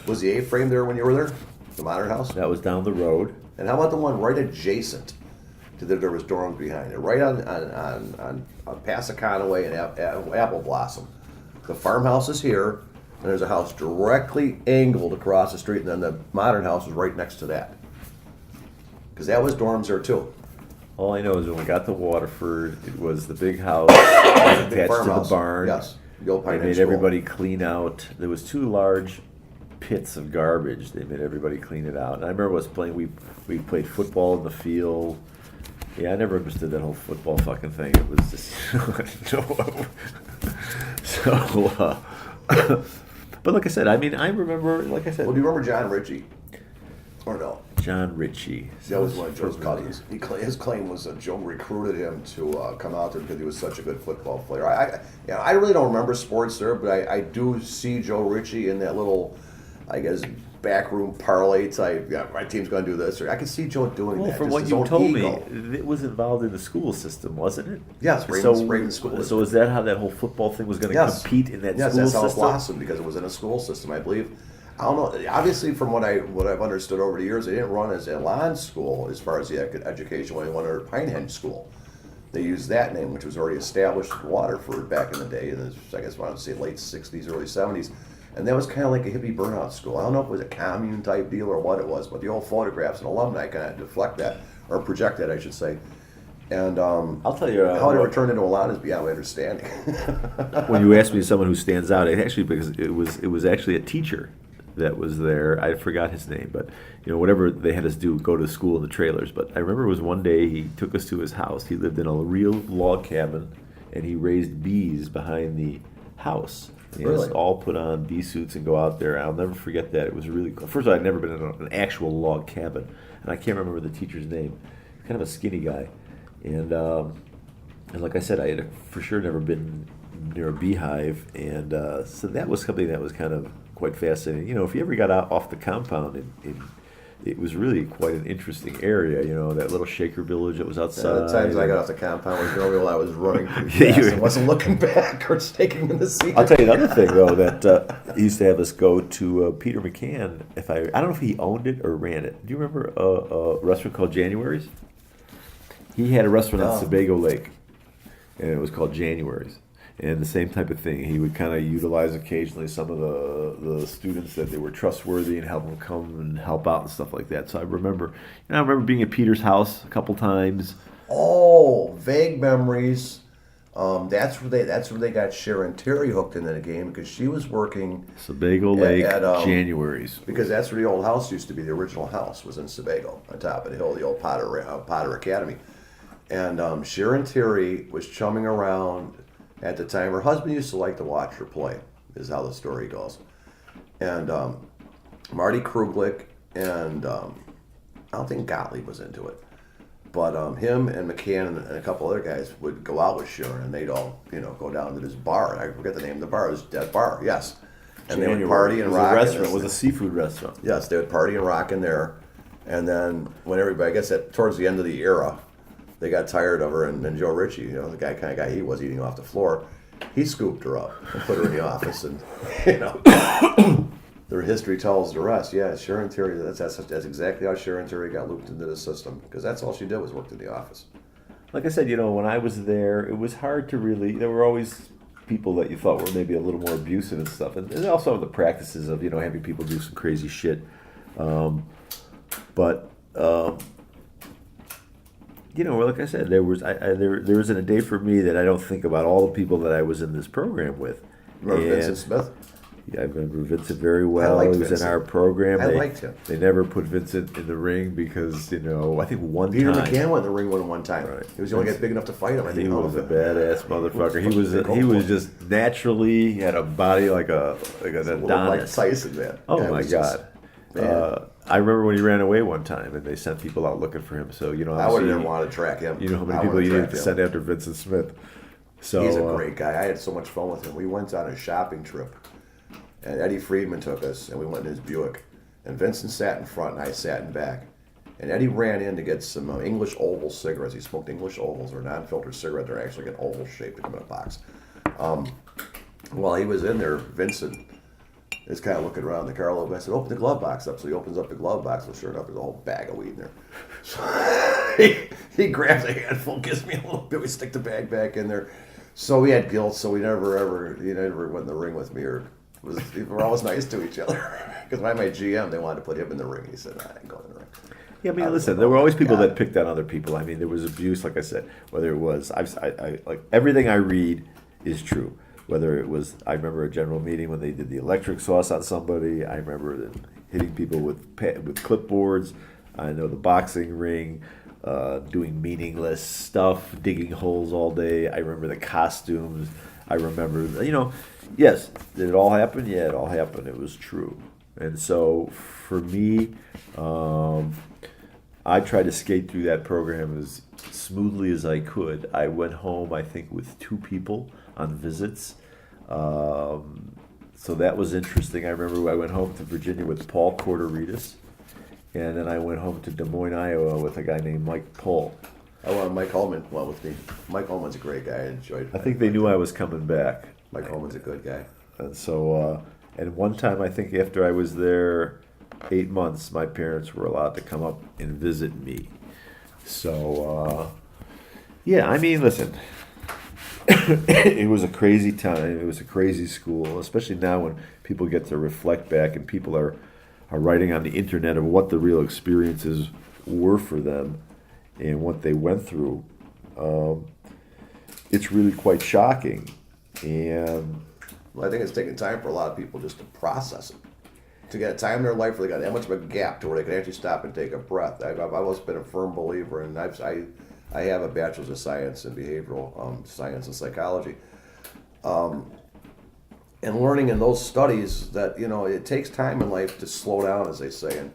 Was the A-frame there when you were there? The modern house? That was down the road. And how about the one right adjacent There was dorms behind it, right on past the Conaway and Apple Blossom. The farmhouse is here, and there's a house directly angled across the street, and then the modern house is right next to that. Because that was dorms there too. All I know is when we got to Waterford, it was the big house attached to the farmhouse. barn. Yes, the old They Pine made Hedge School. everybody clean out. There was 2 large pits of garbage. They made everybody clean it out. And I remember us playing. We played football in the field. Yeah, I never understood that whole football fucking thing. It was just so. But like I said, I mean, I remember. Like I said, Well, do you remember John Ritchie? Or no? John Ritchie. That was one of Joe's cousins. His claim was that Joe recruited him to come out there because he was such a good football player. I really don't remember sports there, but I do see Joe Ritchie in that little, I guess, backroom parlay type. Yeah, my team's going to do this. Or I can see Joe doing Well, that. from just what his you own told ego. me, it was involved in the school system, wasn't it? Yes, Raven school. So is that how that whole football thing was going to compete in that yes, school that's how it system? blossomed because it was in a school system, I believe. I don't know. Obviously, from what I've understood over the years, they didn't run as Elan school as far as the education when they went under Pine Hedge School. They used that name, which was already established in Waterford back in the day, in the, I guess I want to say late 60s, early 70s. And that was kind of like a hippie burnout school. I don't know if it was a commune type deal or what it was, but the old photographs and alumni kind of deflect that, or project that, I should say. And I'll tell you how it ever turned into Elan is beyond my understanding. when you asked me someone who stands out, it actually because it was actually a teacher that was there. I forgot his name, but whatever they had us do, go to school in the trailers. But I remember it was one day he took us to his house. He lived in a real log cabin, and he raised bees behind the house. He had us all put on bee suits and go out there. I'll never forget that. It was really cool. First of all, I'd never been in an actual log cabin, and I can't remember the teacher's name. Kind of a skinny guy, and like I said, I had for sure never been near a beehive, and so that was something that was kind of quite fascinating. If you ever got out off the compound, it was really quite an interesting area. That little Shaker village that was outside. The times I got off the compound was normally while I was running too fast and wasn't looking back or taking in the seat. I'll tell you another thing though that he used to have us go to Peter McCann. I don't know if he owned it or ran it. Do you remember a restaurant called January's? He had a restaurant on Sebago Lake, and it was called January's. And the same type of thing. He would kind of utilize occasionally some of the students that they were trustworthy and help them come and help out and stuff like that. So I remember being at Peter's house a couple times. Oh, vague memories. That's where they got Sharon Terry hooked into the game because she was working Sebago Lake, January's. Because that's where the old house used to be. The original house was in Sebago, on top of the hill, the old Potter Academy. And Sharon Terry was chumming around. At the time, her husband used to like to watch her play, is how the story goes. And Marty Kruglich and I don't think Gottlieb was into it. But him and McCann and a couple other guys would go out with Sharon, and they'd all, go down to this bar. And I forget the name of the bar. It was that bar, yes. And they would party and rock. It was a seafood restaurant. Yes, they would party and rock in there. And then when everybody, I guess towards the end of the era, they got tired of her, and Joe Ritchie, the kind of guy he was, eating off the floor, he scooped her up and put her in the office, and their history tells the rest. Yeah, Sharon Terry, that's exactly how Sharon Terry got looped into the system, because that's all she did was worked in the office. Like I said, when I was there, it was hard to really. There were always people that you thought were maybe a little more abusive and stuff, and also the practices of having people do some crazy shit, but. Like I said, there isn't a day for me that I don't think about all the people that I was in this program with. Remember Vincent Smith? Yeah, I remember Vincent very well. He was Vincent. in our program. I liked him. They never put Vincent in the ring because, I think one Peter time. McCann went in the ring with him one time. Right. He was the only guy big enough to fight him. I think He was a badass motherfucker. He was just naturally, he had a body like an Adonis. Like Tyson, man. Oh yeah, my God. I remember when he ran away one time, and they sent people out looking for him. So I would have never wanted to track him. You know how many people you needed to send after Vincent Smith. So he's a great guy. I had so much fun with him. We went on a shopping trip, and Eddie Friedman took us, and we went in his Buick. And Vincent sat in front, and I sat in back. And Eddie ran in to get some English Oval cigarettes. He smoked English Ovals, or non-filtered cigarette. They're actually an oval shape. They come in a box. While he was in there, Vincent is kind of looking around the car a little bit. I said, open the glove box up. So he opens up the glove box, and sure enough, there's a whole bag of weed in there. So he grabs a handful, gives me a little bit. We stick the bag back in there. So we had guilt. So he never went in the ring with me, or we're always nice to each other. Because when I made GM, they wanted to put him in the ring. He said, "I ain't going in the ring." Yeah, I mean, listen, there were always people that picked on other people. I mean, there was abuse, like I said. Whether it was, I like everything I read is true. Whether it was, I remember a general meeting when they did the electric sauce on somebody. I remember them hitting people with clipboards. I know the boxing ring, doing meaningless stuff, digging holes all day. I remember the costumes. I remember, yes, did it all happen? Yeah, it all happened. It was true. And so for me, I tried to skate through that program as smoothly as I could. I went home, I think, with 2 people on visits. So that was interesting. I remember I went home to Virginia with Paul Corteritas, and then I went home to Des Moines, Iowa with a guy named Mike Pohl. Mike Holman went with me. Mike Holman's a great guy. I enjoyed it. I think they knew I was coming back. Mike Holman's a good guy. And so, and one time, I think after I was there 8 months, my parents were allowed to come up and visit me. So, yeah, I mean, listen, it was a crazy time. It was a crazy school, especially now when people get to reflect back and people are writing on the internet of what the real experiences were for them and what they went through. It's really quite shocking. And Well, I think it's taking time for a lot of people just to process it. To get a time in their life where they got that much of a gap to where they can actually stop and take a breath. I've always been a firm believer, and I have a bachelor's of science in behavioral science and psychology. And learning in those studies that, it takes time in life to slow down, as they say. And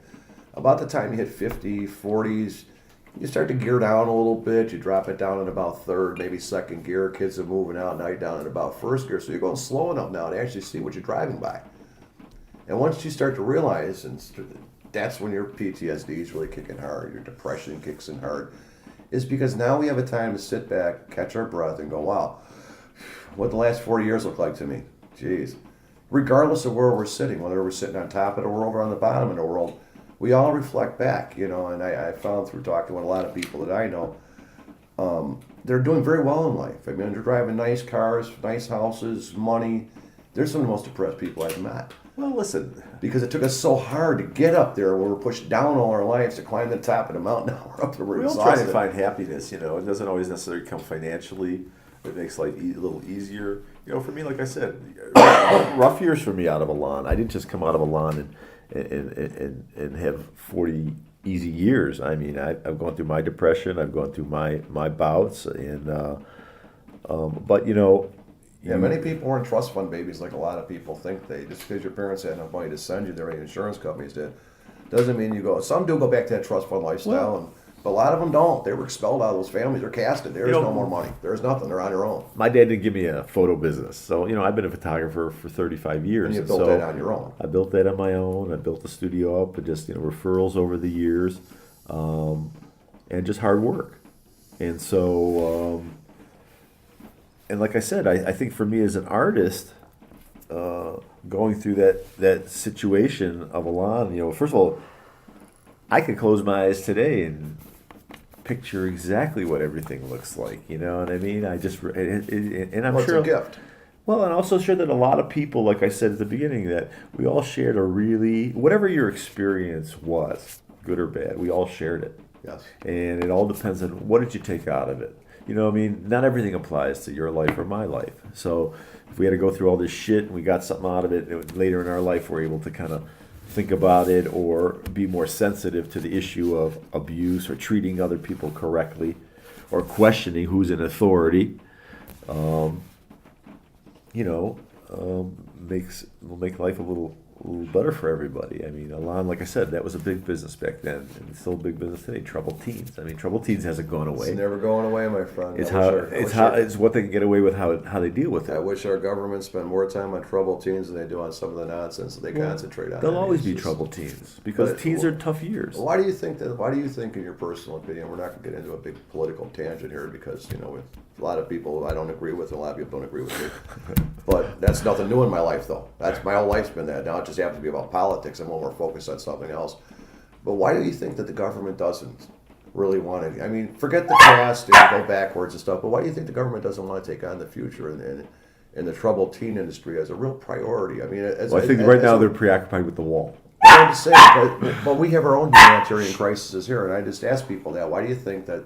about the time you hit 50, 40s, you start to gear down a little bit. You drop it down in about third, maybe second gear. Kids are moving out, now you're down in about first gear. So you're going slow enough now to actually see what you're driving by. And once you start to realize, and that's when your PTSD is really kicking hard, your depression kicks in hard, is because now we have a time to sit back, catch our breath, and go, wow, what the last 40 years look like to me? Jeez. Regardless of where we're sitting, whether we're sitting on top of the world or on the bottom of the world, we all reflect back, and I found through talking with a lot of people that I know, they're doing very well in life. I mean, they're driving nice cars, nice houses, money. They're some of the most depressed people I've met. well, listen, Because it took us so hard to get up there where we're pushed down all our lives to climb the top of the mountain. Now we're up there, we're we all try to exhausted. find happiness. It doesn't always necessarily come financially. It makes life a little easier. For me, like I said, rough years for me out of Elan. I didn't just come out of Elan and have 40 easy years. I mean, I've gone through my depression. I've gone through my bouts, and but Yeah, many people weren't trust fund babies like a lot of people think they. Just because your parents had enough money to send you, their insurance companies did, doesn't mean you go. Some do go back to that trust fund lifestyle, but a lot of them don't. They were expelled out of those families. They're casted. There's no more money. There's nothing. They're on their own. my dad didn't give me a photo business, so I've been a photographer for 35 years. And you built so that on your own. I built that on my own. I built the studio up with just referrals over the years, and just hard work. And so, and like I said, I think for me as an artist, going through that situation of Elan, first of all, I could close my eyes today and picture exactly what everything looks like. You know what I mean? I just and I'm Well, sure it's a gift. Well, and also sure that a lot of people, like I said at the beginning, that we all shared a really, whatever your experience was, good or bad, we all shared it. Yes. And it all depends on what did you take out of it. Not everything applies to your life or my life. So if we had to go through all this shit and we got something out of it, later in our life we're able to kind of think about it or be more sensitive to the issue of abuse or treating other people correctly or questioning who's in authority. Will make life a little better for everybody. I mean, Elan, like I said, that was a big business back then, and it's still a big business today. Troubled Teens. I mean, Troubled Teens hasn't gone away. It's never going away, my friend. It's what they can get away with, how they deal with it. I wish our government spent more time on troubled teens than they do on some of the nonsense that they concentrate on. There'll always It's be just- troubled teens because teens are tough years. Why do you think that? Why do you think, in your personal opinion, we're not going to get into a big political tangent here because with a lot of people I don't agree with, and a lot of people don't agree with me. But that's nothing new in my life, though. That's my whole life's been that. Now it just happens to be about politics. I'm more focused on something else. But why do you think that the government doesn't really want to. I mean, forget the past and go backwards and stuff. But why do you think the government doesn't want to take on the future and the troubled teen industry as a real priority? I mean, I think right now they're preoccupied with the wall. I'm just saying, but we have our own humanitarian crises here, and I just ask people that. Why do you think that?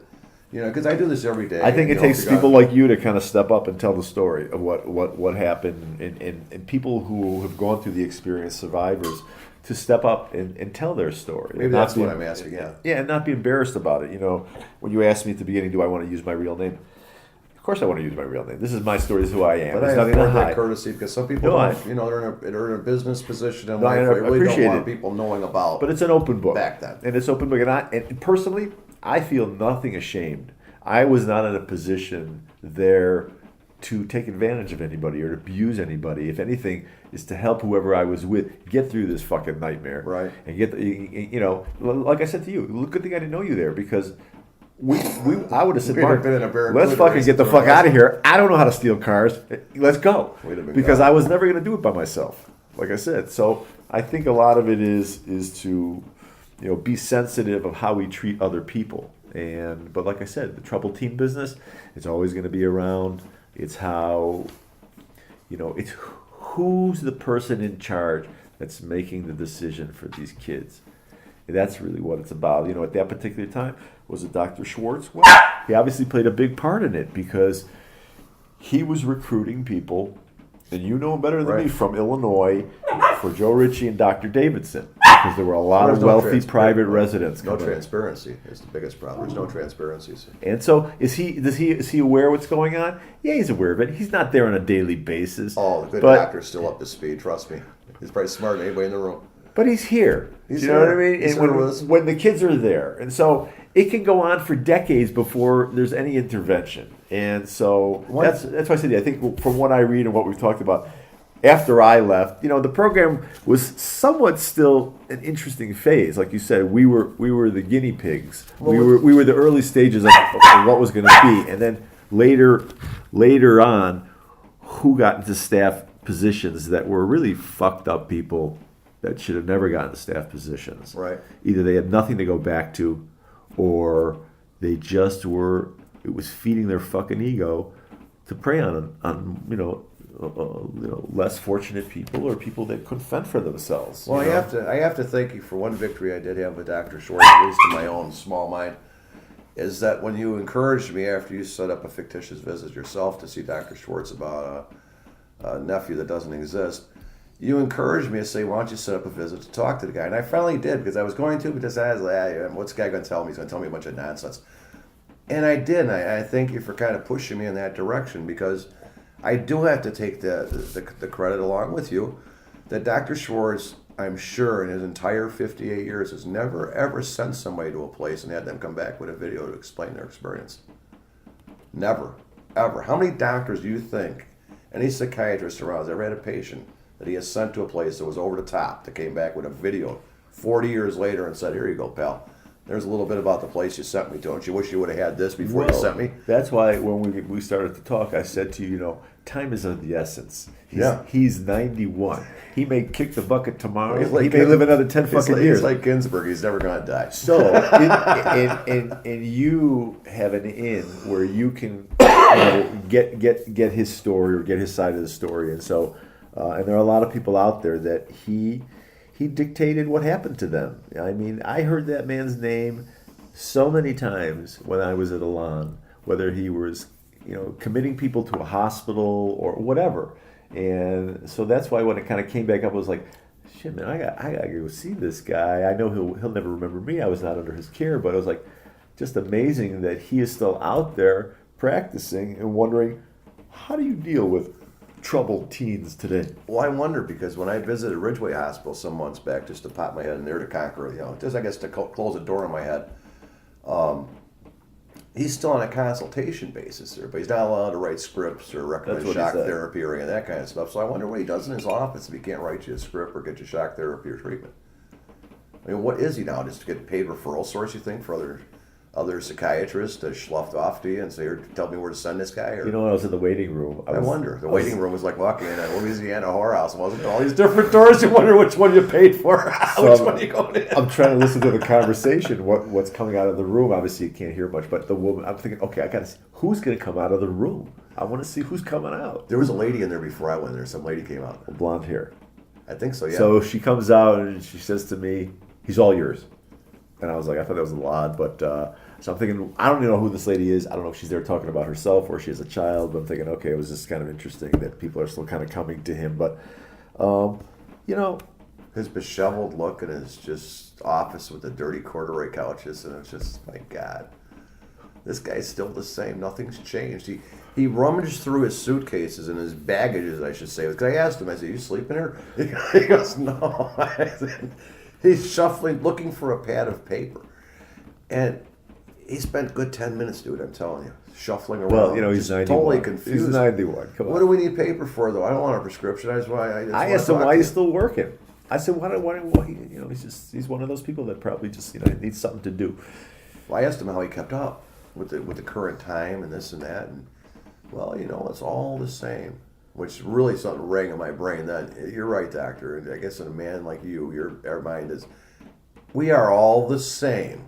Because I do this every day. I think it takes people like you to kind of step up and tell the story of what happened, and people who have gone through the experience, survivors, to step up and tell their story. Maybe that's what I'm asking. Yeah, and not be embarrassed about it. When you asked me at the beginning, do I want to use my real name? Of course, I want to use my real name. This is my story. This is who I am. But There's I nothing to afford that hide. courtesy because some people they're in a business position in life. I They really don't appreciate want it. people knowing about. But it's an open book back then. and it's open book. And personally, I feel nothing ashamed. I was not in a position there to take advantage of anybody or to abuse anybody. If anything, is to help whoever I was with get through this fucking nightmare. Right. And get like I said to you, good thing I didn't know you there because I would have said, Mark, let's fucking get the fuck out of here. I don't know how to steal cars. Let's go. Because I was never going to do it by myself. Like I said, so I think a lot of it is to be sensitive of how we treat other people. But like I said, the troubled teen business, it's always going to be around. It's how, it's who's the person in charge that's making the decision for these kids. And that's really what it's about. At that particular time, was it Dr. Schwartz? Well, he obviously played a big part in it because he was recruiting people, and you know better than me, from Illinois for Joe Ritchie and Dr. Davidson. Because there were a lot of wealthy private residents. No transparency is the biggest problem. There's no transparency. And so, is he aware of what's going on? Yeah, he's aware of it. He's not there on a daily basis. Oh, the good doctor's still up to speed. Trust me, he's probably smarter than anybody in the room. But he's here. You know what I mean? And when the kids are there, and so it can go on for decades before there's any intervention. And so that's why I said I think from what I read and what we've talked about. After I left, the program was somewhat still an interesting phase. Like you said, we were the guinea pigs. We were the early stages of what was going to be, and then later on, who got into staff positions that were really fucked up people that should have never gotten to staff positions. Right. Either they had nothing to go back to, or they just were. It was feeding their fucking ego to prey on less fortunate people or people that couldn't fend for themselves. Well, I have to thank you for one victory I did have with Dr. Schwartz, at least in my own small mind, is that when you encouraged me after you set up a fictitious visit yourself to see Dr. Schwartz about a nephew that doesn't exist, you encouraged me to say, why don't you set up a visit to talk to the guy? And I finally did, because I was going to, because I was like, what's the guy going to tell me? He's going to tell me a bunch of nonsense. And I did, and I thank you for kind of pushing me in that direction, because I do have to take the credit along with you that Dr. Schwartz, I'm sure, in his entire 58 years, has never, ever sent somebody to a place and had them come back with a video to explain their experience. Never, ever. How many doctors do you think, any psychiatrist around has ever had a patient that he has sent to a place that was over the top, that came back with a video 40 years later and said, here you go, pal. There's a little bit about the place you sent me to. Don't you wish you would have had this before you sent me? That's why when we started to talk, I said to you, time is of the essence. He's 91. He may kick the bucket tomorrow. He may live another 10 fucking years. He's like Ginsburg. He's never going to die. So, and you have an in where you can get his story or get his side of the story. And so, and there are a lot of people out there that he dictated what happened to them. I mean, I heard that man's name so many times when I was at Elan, whether he was, committing people to a hospital or whatever. And so that's why when it kind of came back up, I was like, shit, man, I got to go see this guy. I know he'll never remember me. I was not under his care, but it was like just amazing that he is still out there practicing and wondering, how do you deal with troubled teens today? Well, I wonder, because when I visited Ridgeway Hospital some months back, just to pop my head in there to conquer, just I guess to close a door in my head, he's still on a consultation basis there, but he's not allowed to write scripts or recommend shock therapy or any of that kind of stuff. So I wonder what he does in his office if he can't write you a script or get you shock therapy or treatment. I mean, what is he now? Just to get paid referral source, you think, for other psychiatrists to slough off to you and say, "Here, tell me where to send this guy"? Or, You know, when I was in the waiting room, I wonder. The waiting room was like walking in a Louisiana whorehouse, wasn't it? All these different doors. You wonder which one you paid for, which one you going in. I'm trying to listen to the conversation. What's coming out of the room? Obviously, you can't hear much, but the woman. I'm thinking, okay, I got to see who's going to come out of the room. I want to see who's coming out. There was a lady in there before I went there. Some lady came out. Blonde hair. I think so. Yeah. So she comes out and she says to me, "He's all yours." And I was like, I thought that was a little odd, but so I'm thinking, I don't even know who this lady is. I don't know if she's there talking about herself or she has a child, but I'm thinking, okay, it was just kind of interesting that people are still kind of coming to him. But, you know, his disheveled look in his just office with the dirty corduroy couches, and it's just, my God, this guy's still the same. Nothing's changed. He rummaged through his suitcases and his baggages, I should say. Because I asked him, I said, "You sleeping here?" He goes, "No." I said, he's shuffling, looking for a pad of paper. And he spent a good 10 minutes, dude, I'm telling you. Shuffling around. Well, you know, he's 91. Totally confused. He's 91. Come on. What do we need paper for, though? I don't want a prescription. That's why I asked him why he's still working. I said, why you know, he's one of those people that probably just, you know, needs something to do. Well, I asked him how he kept up with the current time and this and that. And, well, you know, it's all the same. Which really something rang in my brain. That you're right, doctor. I guess in a man like you, our mind is, we are all the same,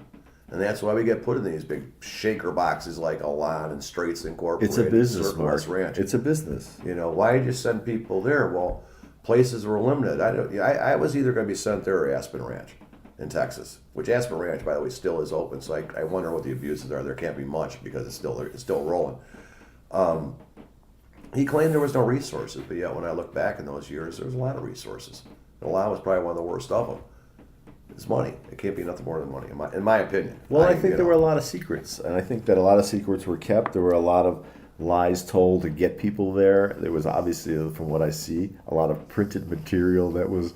and that's why we get put in these big shaker boxes like Elan and Straits Incorporated. It's a business, Circle S Mark. Ranch. It's a business. You know, why did you send people there? Well, places were limited. I was either going to be sent there or Aspen Ranch in Texas, which Aspen Ranch, by the way, still is open. So I wonder what the abuses are. There can't be much because it's still rolling. He claimed there was no resources, but yet when I look back in those years, there was a lot of resources. Elan was probably one of the worst of them. It's money. It can't be nothing more than money, in my opinion. Well, I think there were a lot of secrets, and I think that a lot of secrets were kept. There were a lot of lies told to get people there. There was obviously, from what I see, a lot of printed material that was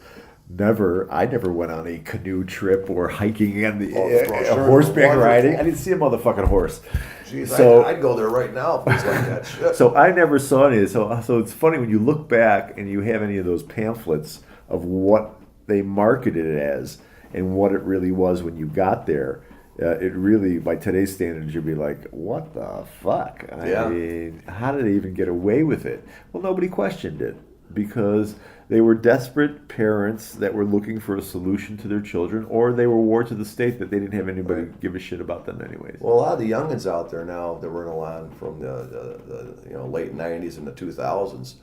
I never went on a canoe trip or hiking and horseback riding. I didn't see a motherfucking horse. Jeez, so I'd go there right now if it was like that shit. So I never saw any. So it's funny when you look back and you have any of those pamphlets of what they marketed it as and what it really was when you got there. It really, by today's standards, you'd be like, what the fuck? I mean, how did they even get away with it? Well, nobody questioned it because they were desperate parents that were looking for a solution to their children, or they were wards of the state that they didn't have anybody give a shit about them anyways. Well, a lot of the youngins out there now that were in Elan from the late 90s and the 2000s,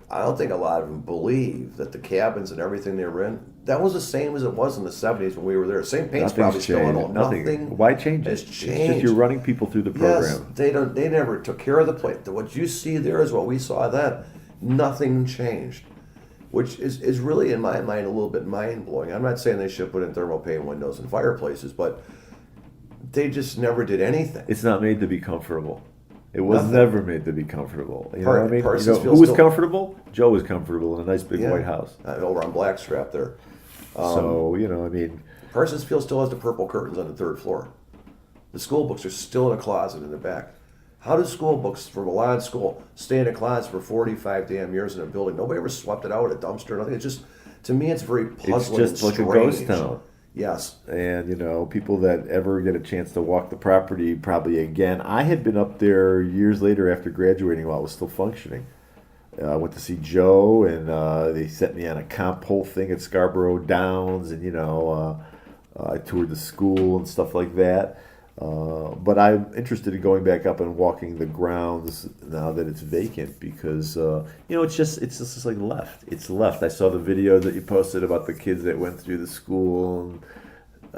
I don't think a lot of them believe that the cabins and everything they were in, that was the same as it was in the 70s when we were there. Same paint's probably still in all. Nothing. Why change it? It's changed. It's just you're running people through the program. Yes, they never took care of the place. What you see there is what we saw then. Nothing changed. Which is really, in my mind, a little bit mind-blowing. I'm not saying they should put in thermal pane windows and fireplaces, but they just never did anything. It's not made to be comfortable. It was never made to be comfortable. You know what I mean? Who was comfortable? Joe was comfortable in a nice big white house. Over on Blackstrap there. So, you know, I mean... Parsonsfield still has the purple curtains on the third floor. The school books are still in a closet in the back. How do school books from Elan School stay in a closet for 45 damn years in a building? Nobody ever swept it out, a dumpster, nothing. It's just, to me, it's very puzzling. It's just like a ghost town. Yes. And, you know, people that ever get a chance to walk the property probably again. I had been up there years later after graduating while it was still functioning. I went to see Joe, and they sent me on a comp pole thing at Scarborough Downs, and, you know, I toured the school and stuff like that. But I'm interested in going back up and walking the grounds now that it's vacant because you know it's just like left. It's left. I saw the video that you posted about the kids that went through the school and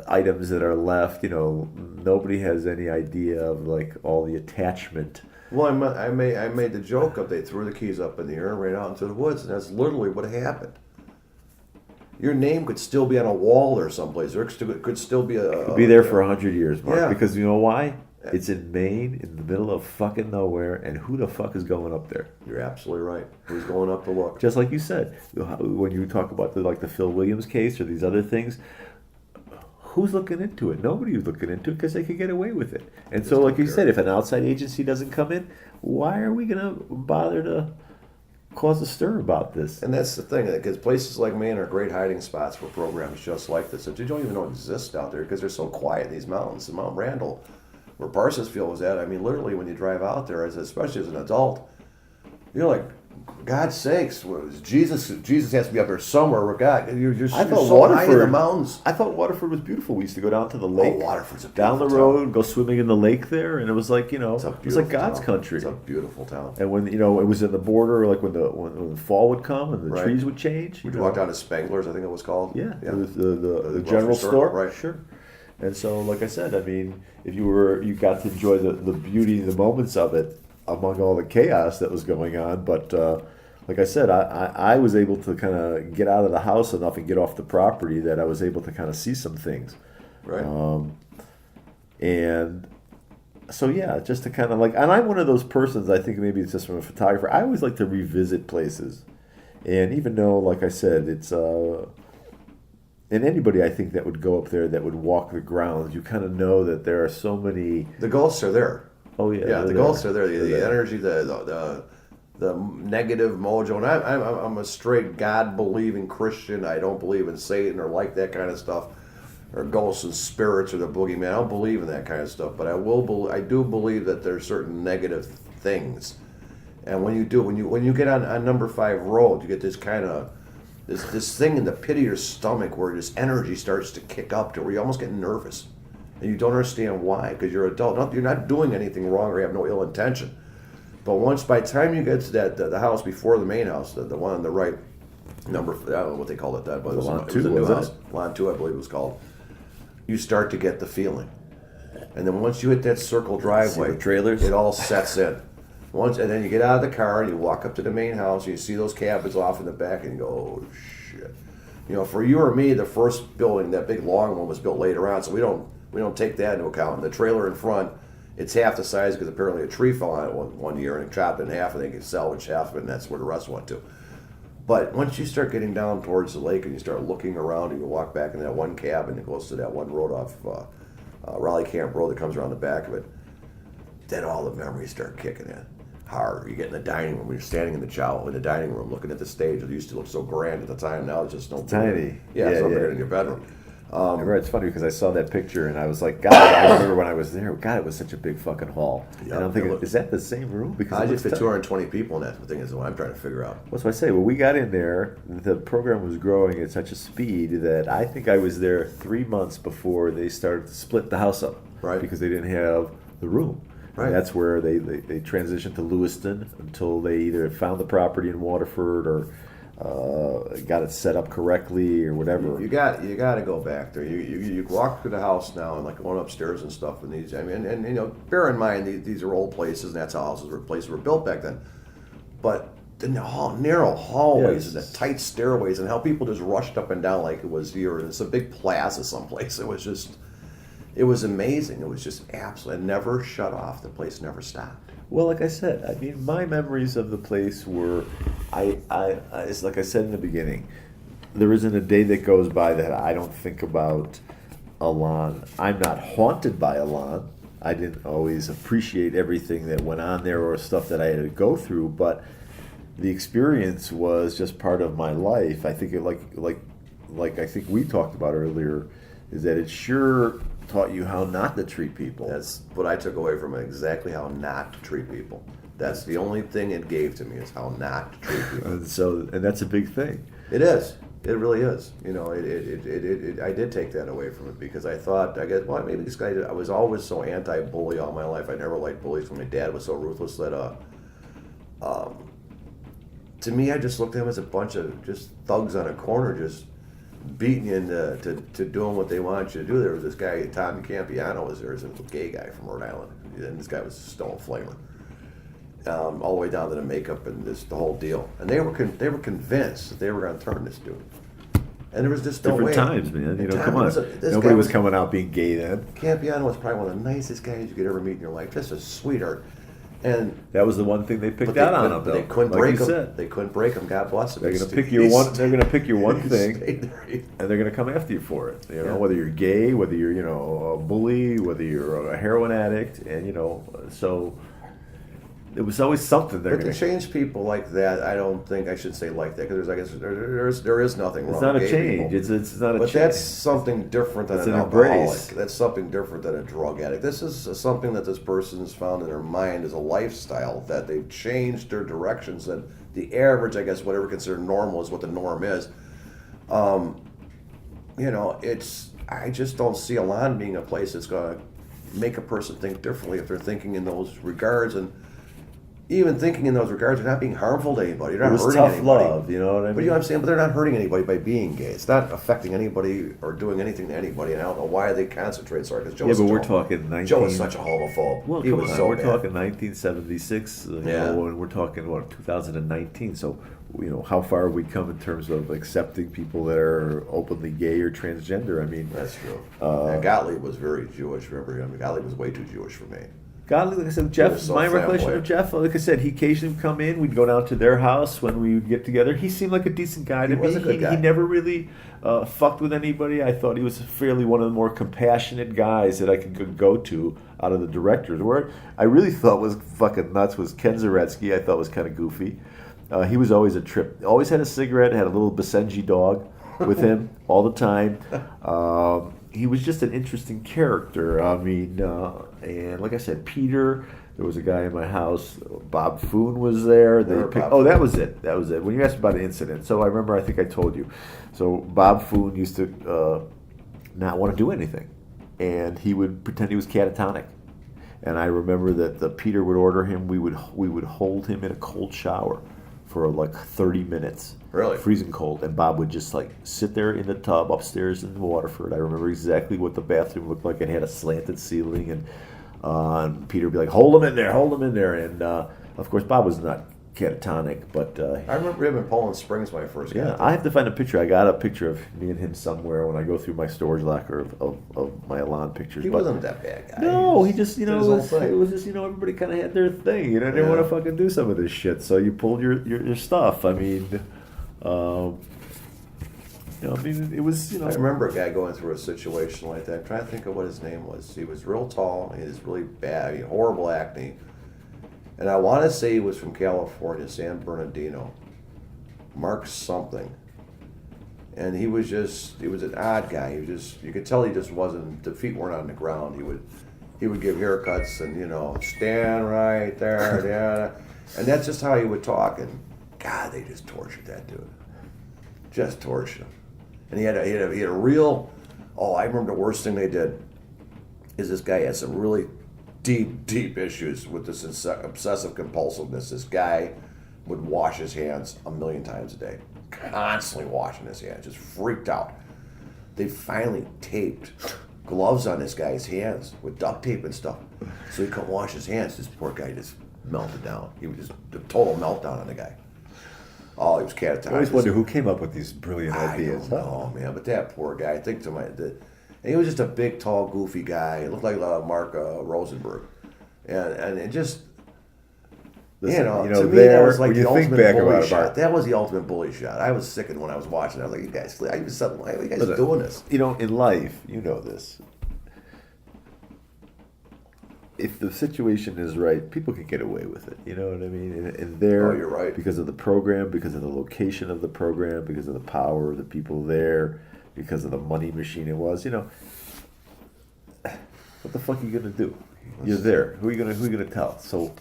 items that are left. You know, nobody has any idea of like all the attachment. Well, I made the joke of they threw the keys up in the air and ran out into the woods, and that's literally what happened. Your name could still be on a wall there someplace. There could still be Could be there for 100 years, Mark. Yeah. Because you know why? It's in Maine, in the middle of fucking nowhere, and who the fuck is going up there? You're absolutely right. Who's going up to look? Just like you said, when you talk about the Phil Williams case or these other things, who's looking into it? Nobody's looking into it because they could get away with it. And so, like you said, if an outside agency doesn't come in, why are we going to bother to cause a stir about this? And that's the thing, because places like Maine are great hiding spots for programs just like this that you don't even know exist out there because they're so quiet in these mountains. And Mount Randall, where Parsonsfield was at. I mean, literally, when you drive out there, especially as an adult, you're like, God's sakes, Jesus has to be up there somewhere. Where God, you're I thought so high in the Waterford. mountains. I thought Waterford was beautiful. We used to go down to the lake. Oh, Waterford's a down the beautiful road, go swimming in the lake there, and it was like, you know, It's a it was like beautiful God's town. country. It's a beautiful town. And when, you know, it was in the border, like when the fall would come and the Right. trees would change. Would you walk down to Spangler's? I think it was called. Yeah, yeah. the grocery general store, right? Sure. And so, like I said, I mean, if you got to enjoy the beauty, the moments of it among all the chaos that was going on. But like I said, I was able to kind of get out of the house enough and get off the property that I was able to kind of see some things. Right. And so, yeah, just to kind of like, and I'm one of those persons, I think maybe it's just from a photographer, I always like to revisit places. And even though, like I said, it's, and anybody I think that would go up there that would walk the grounds, you kind of know that there are so many. The ghosts are there. Oh, yeah. Yeah, the ghosts are there. The They're there. energy, the negative mojo. And I'm a straight God-believing Christian. I don't believe in Satan or like that kind of stuff, or ghosts and spirits or the boogeyman. I don't believe in that kind of stuff. But I do believe that there's certain negative things. And when you get on number 5 road, you get this kind of this thing in the pit of your stomach where this energy starts to kick up to where you almost get nervous, and you don't understand why, because you're an adult. You're not doing anything wrong or you have no ill intention. But once, by the time you get to the house before the main house, the one on the right, I don't know what they called it, that, but it was Elan a 2, new wasn't house. it? Elan 2, I believe it was called. You start to get the feeling, and then once you hit that circle driveway, See the trailers? it all sets in. And then you get out of the car and you walk up to the main house and you see those cabins off in the back and you go, oh shit. You know, for you or me, the first building, that big long one, was built later on, so we don't take that into account. And the trailer in front, it's half the size because apparently a tree fell on it one year and it chopped it in half, and they could salvage half of it, and that's where the rest went to. But once you start getting down towards the lake and you start looking around and you walk back in that one cabin that goes to that one road off Raleigh Camp Road that comes around the back of it, then all the memories start kicking in hard. You get in the dining room, when you're standing in the dining room looking at the stage. It used to look so grand at the time. Now it's just no Tiny. Yeah, it's no Yeah. bigger than your bedroom. You're right, it's funny because I saw that picture and I was like, God, I remember when I was there, God, it was such a big fucking hall. Yeah, and I'm thinking, it was- is that the same room? Because I it just looks fit 220 people in that thing is what I'm trying to figure out. What's what I say? Well, we got in there. The program was growing at such a speed that I think I was there 3 months before they started to split the house up. Right. Because they didn't have the room. Right. And that's where they transitioned to Lewiston until they either found the property in Waterford or got it set up correctly or whatever. You got to go back there. You walk through the house now and like going upstairs and stuff. And these, I mean, and you know, bear in mind these are old places, and that's how places were built back then. But the narrow hallways Yes. and the tight stairways, and how people just rushed up and down like it was here. And it's a big plaza someplace. It was amazing. It was just absolutely, it never shut off. The place never stopped. Well, like I said, I mean, my memories of the place were, it's like I said in the beginning, there isn't a day that goes by that I don't think about Elan. I'm not haunted by Elan. I didn't always appreciate everything that went on there or stuff that I had to go through, but the experience was just part of my life. I think like I think we talked about earlier, is that it sure taught you how not to treat people. That's what I took away from it, exactly how not to treat people. That's the only thing it gave to me, is how not to treat people. And that's a big thing. It is. It really is. You know, I did take that away from it because I thought, I guess, well, maybe this guy, I was always so anti-bully all my life. I never liked bullies. My dad was so ruthless that, to me, I just looked at him as a bunch of just thugs on a corner, just beating you into doing what they wanted you to do. There was this guy, Tommy Campiano, was there, was a gay guy from Rhode Island, and this guy was a stone flamer, all the way down to the makeup and the whole deal. And they were convinced that they were going to turn this dude. And there was just no way. Different times, man. You know, Tom come on. was this Nobody guy was coming out being gay then. Campiano was probably one of the nicest guys you could ever meet in your life. Just a sweetheart. And That was the one thing they picked but out on him, but though. they couldn't like break you him. said. They couldn't break him. God bless him. They're gonna He's- pick your he's- one. They're gonna pick your one he thing, stayed there. and they're gonna come after you for it. You know, Yeah. whether you're gay, whether you're a bully, whether you're a heroin addict, and so there was always something there. But to change people like that, I don't think I should say like that, because I guess there is nothing wrong. It's not with a gay change. people. It's not a But change. that's something different than It's an an alcoholic. embrace. That's something different than a drug addict. This is something that this person has found in their mind as a lifestyle, that they've changed their directions. That the average, I guess, whatever considered normal is what the norm is. I just don't see Elan being a place that's going to make a person think differently if they're thinking in those regards. And even thinking in those regards, they're not being harmful to anybody. They're It not was hurting tough anybody. love, you know what I mean? But you know what I'm saying? But they're not hurting anybody by being gay. It's not affecting anybody or doing anything to anybody. And I don't know why they concentrate so hard. Because Yeah, but we're talking 19... Joe was such a homophobe. Well, He come was on, so we're bad. talking 1976, Yeah. and we're talking, 2019. So, how far have we come in terms of accepting people that are openly gay or transgender? I mean, That's true. And Gottlieb was very Jewish. Remember him? Gottlieb was way too Jewish for me. God, like I said, Jeff, so my recollection flamboyant. of Jeff, like I said, he occasionally would come in. We'd go down to their house when we would get together. He seemed like a decent guy to me. was a good guy. He never really fucked with anybody. I thought he was fairly one of the more compassionate guys that I could go to out of the directors. Where I really thought was fucking nuts was Ken Zaretsky. I thought was kind of goofy. He was always a trip. Always had a cigarette, had a little Basenji dog with him all the time. He was just an interesting character. I mean, and like I said, Peter, there was a guy in my house. Bob Foon was there. That was it. That was it. When you asked about the incident, so I remember, I think I told you. So Bob Foon used to not want to do anything, and he would pretend he was catatonic. And I remember that Peter would order him. We would hold him in a cold shower for like 30 minutes. Really? Freezing cold. And Bob would just like sit there in the tub upstairs in Waterford. I remember exactly what the bathroom looked like. It had a slanted ceiling, and Peter would be like, hold him in there. And of course, Bob was not catatonic, but I remember him in Poland Springs when I first got yeah, there. I have to find a picture. I got a picture of me and him somewhere when I go through my storage locker of my Elan pictures. He but wasn't that bad guy. no, he just, did his own thing. it was just, everybody kind of had their thing. They didn't Yeah. want to fucking do some of this shit. So you pulled your stuff. I mean, it was, I remember a guy going through a situation like that. I'm trying to think of what his name was. He was real tall. He was really bad. He had horrible acne. And I want to say he was from California, San Bernardino. Mark something. And he was an odd guy. You could tell he just wasn't, the feet weren't on the ground. He would give haircuts and, stand right there. Yeah. And that's just how he would talk. And God, they just tortured that dude. Just tortured him. And he had a real, I remember the worst thing they did is this guy had some really deep issues with this obsessive compulsiveness. This guy would wash his hands 1,000,000 times a day. Constantly washing his hands. Just freaked out. They finally taped gloves on this guy's hands with duct tape and stuff so he couldn't wash his hands. This poor guy just melted down. He was just a total meltdown on the guy. Oh, he was catatonic. I always wonder who came up with these brilliant I ideas. don't know, man. But that poor guy, I think and he was just a big, tall, goofy guy. He looked like Mark Rosenberg. And it just, Listen, to me, there, that was like when the you think ultimate back bully about it, shot. That was the ultimate bully shot. I was sickened when I was watching it. I was like, you guys, why are you guys doing this? In life, this. If the situation is right, people can get away with it. You know what I mean? And there, Oh, you're right. Because of the program, because of the location of the program, because of the power of the people there, because of the money machine it was. What the fuck are you gonna do? You're there. Who are you gonna tell? So,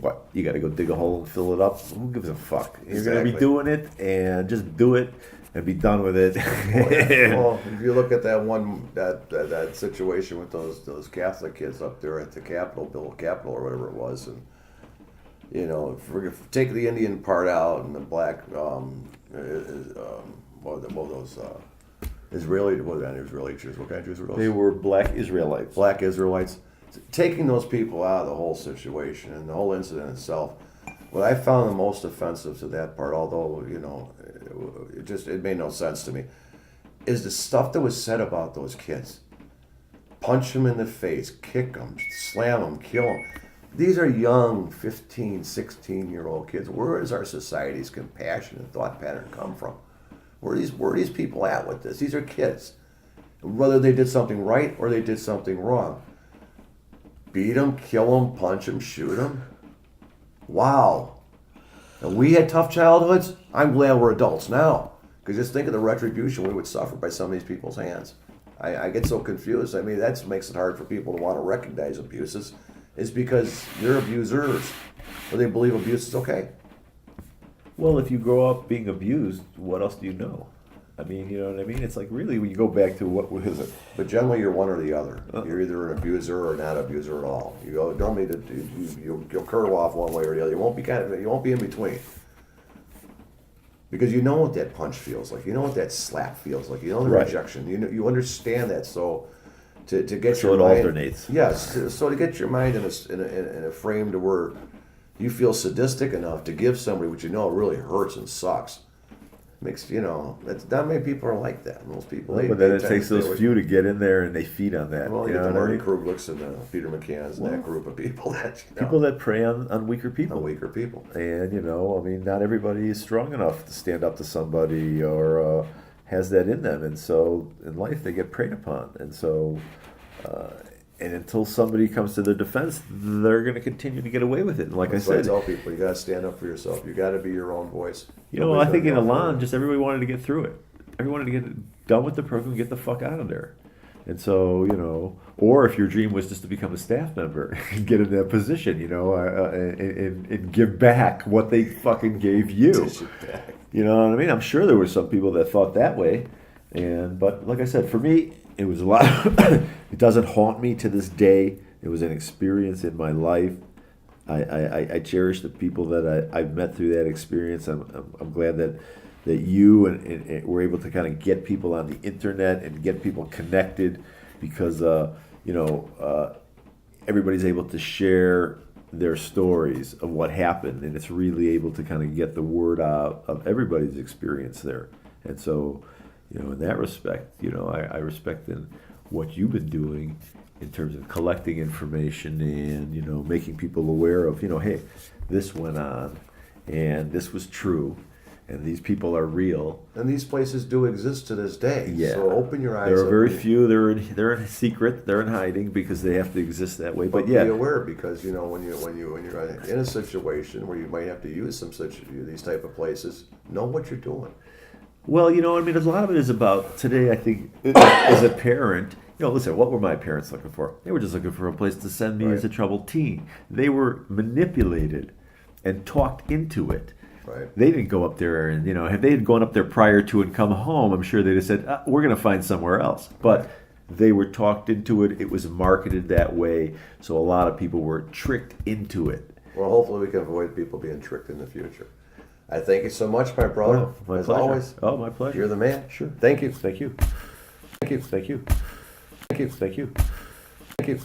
what? You got to go dig a hole and fill it up. Who gives a fuck? You're gonna be Exactly. doing it, and just do it and be done with it. Well, if you look at that situation with those Catholic kids up there at the Capitol or whatever it was, and take the Indian part out and the black, those Israeli, what kind of Israeli Jews? What kind of Jews were those? They were black Israelites. Black Israelites. Taking those people out of the whole situation and the whole incident itself, what I found the most offensive to that part, although it made no sense to me, is the stuff that was said about those kids. Punch them in the face, kick them, slam them, kill them. These are young 15, 16-year-old kids. Where does our society's compassion and thought pattern come from? Where are these people at with this? These are kids. Whether they did something right or they did something wrong. Beat them, kill them, punch them, shoot them. Wow. And we had tough childhoods. I'm glad we're adults now. Because just think of the retribution we would suffer by some of these people's hands. I get so confused. I mean, that makes it hard for people to want to recognize abuses. Is because they're abusers. Or they believe abuse is okay. Well, if you grow up being abused, what else do you know? I mean, you know what I mean? It's like really when you go back to what was it? But generally, you're one or the other. You're either an abuser or not an abuser at all. You go normally you'll curve off one way or the other. You won't be in between. Because you know what that punch feels like. You know what that slap feels like. You know the Right. rejection. You understand that. So to get So your it mind, alternates. Yes. So to get your mind in a frame to where you feel sadistic enough to give somebody what you know really hurts and sucks. Makes that's not many people are like that. Most people. But then it takes those few to get in there and they feed on that. Well, you you know get the what I Marty mean? Kruglicks and Peter McCann's and that group of people that People that prey on weaker people. on weaker people. And I mean, not everybody is strong enough to stand up to somebody or has that in them, and so in life they get preyed upon, and so and until somebody comes to their defense, they're going to continue to get away with it. And like That's I why I said, tell people you got to stand up for yourself. You got to be your own voice. I Nobody's think in gonna go for Elan, you. just everybody wanted to get through it. Everyone wanted to get done with the program, get the fuck out of there. And so, or if your dream was just to become a staff member and get in that position, and give back what they fucking gave you. Dish it back. You know what I mean? I'm sure there were some people that thought that way. But like I said, for me, it was a lot. It doesn't haunt me to this day. It was an experience in my life. I cherish the people that I've met through that experience. I'm glad that you and were able to kind of get people on the internet and get people connected because everybody's able to share their stories of what happened, and it's really able to kind of get the word out of everybody's experience there. And so, in that respect, I respect in what you've been doing in terms of collecting information and making people aware of hey, this went on and this was true and these people are real. And these places do exist to this day. Yeah. So open your eyes. There are up very and- few. They're in secret. They're in hiding because they have to exist that way. But Be yeah, aware because when you're in a situation where you might have to use these type of places, know what you're doing. well, I mean, a lot of it is about today. I think as a parent, listen, what were my parents looking for? They were just looking for a place to send me Right. as a troubled teen. They were manipulated and talked into it. Right. They didn't go up there and, if they had gone up there prior to and come home, I'm sure they'd have said, we're going to find somewhere else. But they were talked into it. It was marketed that way. So a lot of people were tricked into it. Well, hopefully we can avoid people being tricked in the future. I thank you so much, my brother. Oh, my As pleasure. always, Oh, my pleasure. you're the man. Sure. Thank you. Thank you. Thank you. Thank you. Thank you. Thank you. Thank you. Thank you.